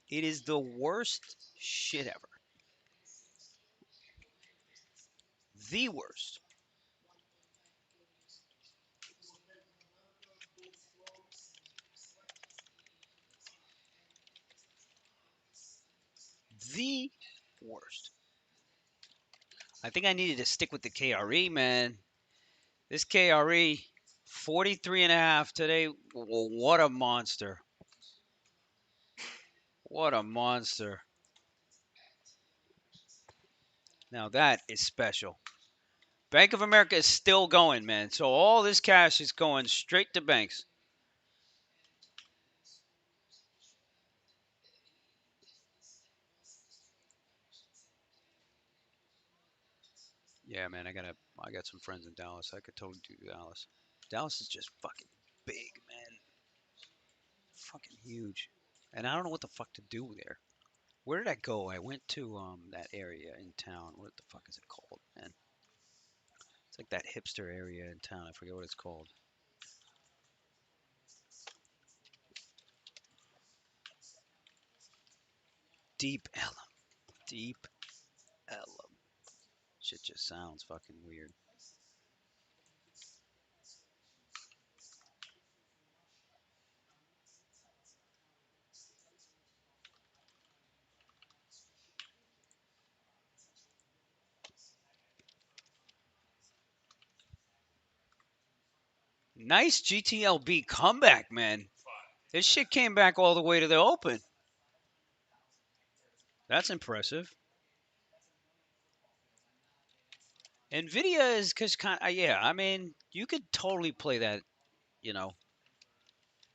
It is the worst shit ever. The worst. The worst. I think I needed to stick with the KRE, man. This KRE, 43 and a half today. What a monster. What a monster. Now that is special. Bank of America is still going, man. So all this cash is going straight to banks. Yeah, man, I got some friends in Dallas. I could totally do Dallas. Dallas is just fucking big, man. Fucking huge. And I don't know what the fuck to do there. Where did I go? I went to that area in town. What the fuck is it called, man? It's like that hipster area in town. I forget what it's called. Deep Ellum. Deep Ellum. Shit just sounds fucking weird. Nice GTLB comeback, man. This shit came back all the way to the open. That's impressive. Nvidia is because kind of, yeah. I mean, you could totally play that, you know,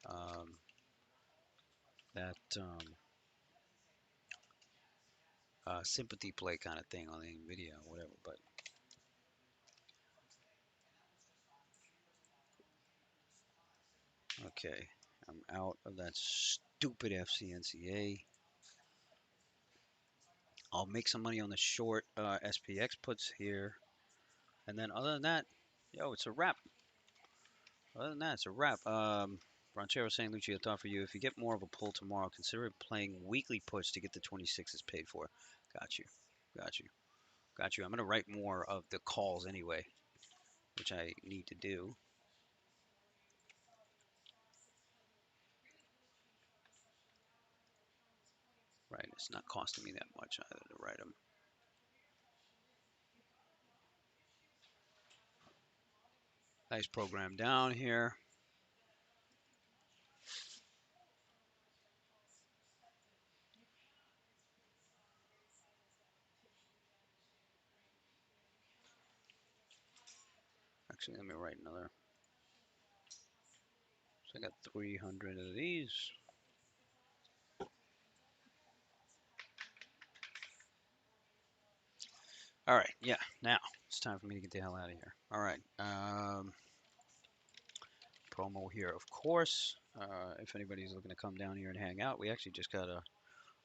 um, that sympathy play kind of thing on the Nvidia or whatever. But okay, I'm out of that stupid FCNCA. I'll make some money on the short SPX puts here, and then other than that, yo, it's a wrap. Other than that, it's a wrap. Ranchero saying, Lucci, a thought for you. If you get more of a pull tomorrow, consider playing weekly push to get the 26s paid for. Got you. Got you. Got you. I'm going to write more of the calls anyway, which I need to do. Right. It's not costing me that much either to write them. Nice program down here. Actually, let me write another. So I got 300 of these. All right. Yeah. Now it's time for me to get the hell out of here. All right. Promo here, of course. If anybody's looking to come down here and hang out, we actually just got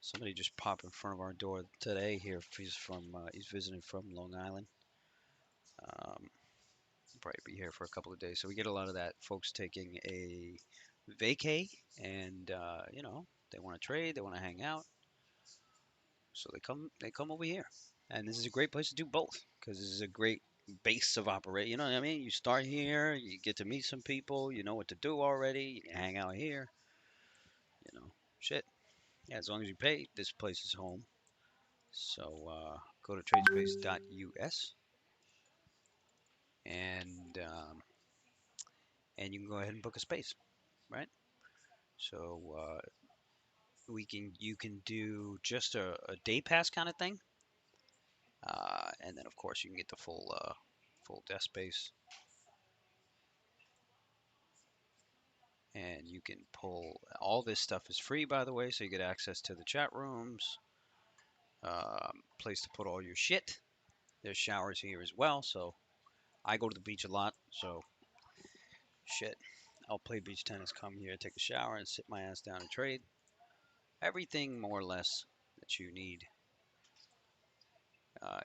somebody just pop in front of our door today. Here, he's visiting from Long Island. Um, Probably be here for a couple of days. So we get a lot of that folks taking a vacay, and they want to trade, they want to hang out, so they come over here, and this is a great place to do both because this is a great base of operate. You know what I mean? You start here, you get to meet some people, you know what to do already. You can hang out here, shit. Yeah, as long as you pay, this place is home. So go to tradespace.us and you can go ahead and book a space, right? So you can do just a day pass kind of thing, and then of course you can get the full desk space, and you can pull all this stuff is free by the way, so you get access to the chat rooms, place to put all your shit. There's showers here as well, so I go to the beach a lot, so shit. I'll play beach tennis, come here, take a shower, and sit my ass down and trade. Everything more or less that you need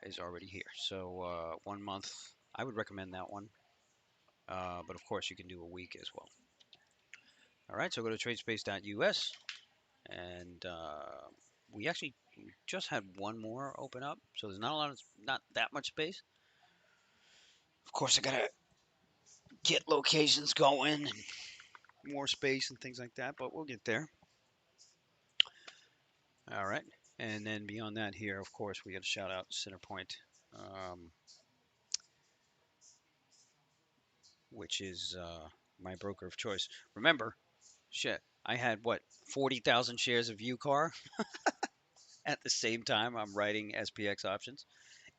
is already here. So 1 month, I would recommend that one. But of course, you can do a week as well. All right, so go to tradespace.us, and we just had one more open up, so there's not that much space. Of course, I gotta get locations going and more space and things like that, but we'll get there. All right, and then beyond that, here, of course, we got to shout out Centerpoint, um, which is my broker of choice. Remember, shit, I had what 40,000 shares of UCAR at the same time I'm writing SPX options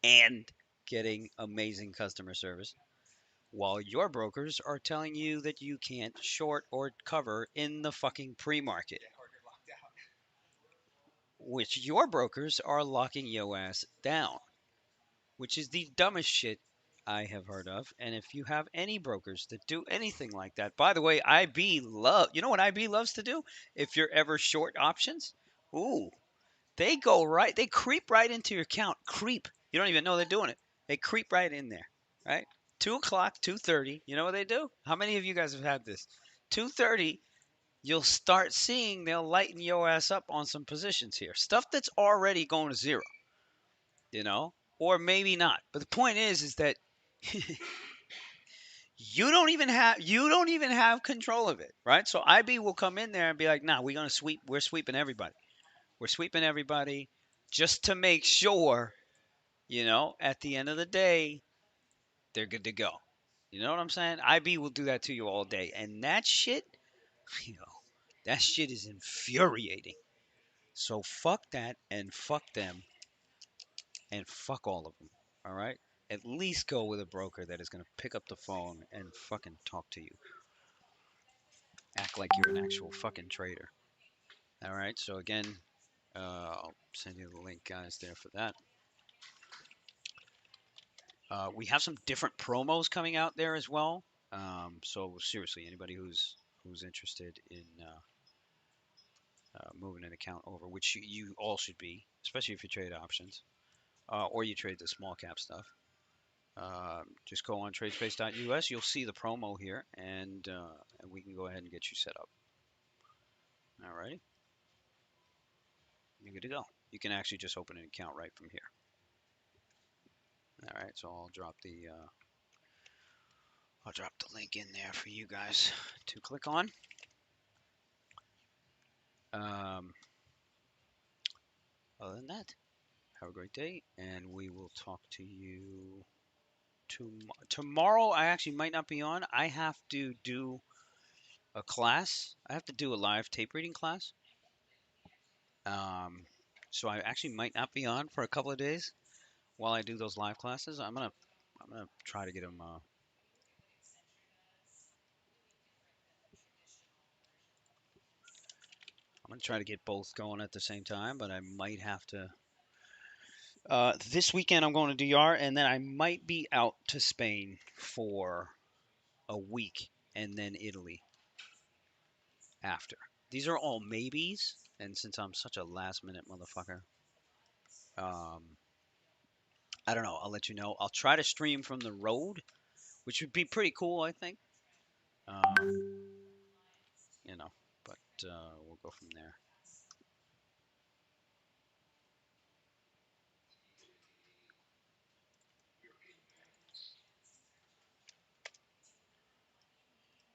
and getting amazing customer service, while your brokers are telling you that you can't short or cover in the fucking pre-market, which your brokers are locking your ass down, which is the dumbest shit I have heard of. And if you have any brokers that do anything like that, by the way, you know what IB loves to do? If you're ever short options, ooh, they creep right into your account. Creep. You don't even know they're doing it. They creep right in there, right? 2 o'clock, 2:30. You know what they do? How many of you guys have had this? 2:30, you'll start seeing they'll lighten your ass up on some positions here. Stuff that's already going to zero, you know, or maybe not. But the point is that you don't even have control of it, right? So IB will come in there and be like, "Nah, we're gonna sweep. We're sweeping everybody. We're sweeping everybody just to make sure, at the end of the day, they're good to go." You know what I'm saying? IB will do that to you all day, and that shit, you know, that shit is infuriating. So fuck that, and fuck them, and fuck all of them. All right. At least go with a broker that is going to pick up the phone and fucking talk to you. Act like you're an actual fucking trader. All right. So again, I'll send you the link, guys, there for that. We have some different promos coming out there as well. So seriously, anybody who's interested in moving an account over, which you all should be, especially if you trade options or you trade the small cap stuff. Just go on tradespace.us. You'll see the promo here, and we can go ahead and get you set up. All righty, you're good to go. You can actually just open an account right from here. All right, so I'll drop the link in there for you guys to click on. Um, other than that, have a great day, and we will talk to you tomorrow. I actually might not be on. I have to do a class. I have to do a live tape reading class. Um, so I actually might not be on for a couple of days while I do those live classes. I'm gonna try to get them. I'm gonna try to get both going at the same time, but I might have to. This weekend I'm going to DR, and then I might be out to Spain for a week, and then Italy after. These are all maybes, and since I'm such a last minute motherfucker, um, I don't know. I'll let you know. I'll try to stream from the road, which would be pretty cool, I think. Um, you know, but we'll go from there.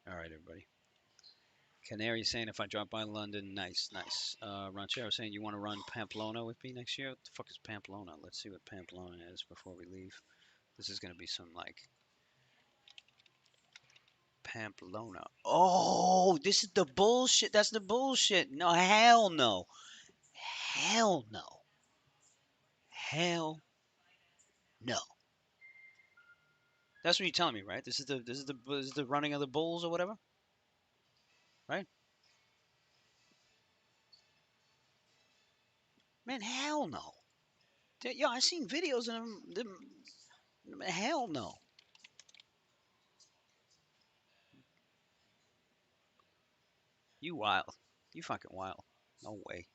All right, everybody. Canary saying if I drop by London, nice, nice. Ranchero saying you want to run Pamplona with me next year. What the fuck is Pamplona? Let's see what Pamplona is before we leave. This is gonna be some like Pamplona. Oh, this is the bullshit. That's the bullshit. No, hell no, hell no, hell no. That's what you're telling me, right? This is the running of the bulls or whatever, right? Man, hell no. Yo, I seen videos of them. Hell no. You wild. You fucking wild. No way.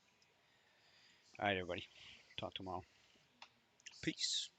All right, everybody. Talk tomorrow. Peace.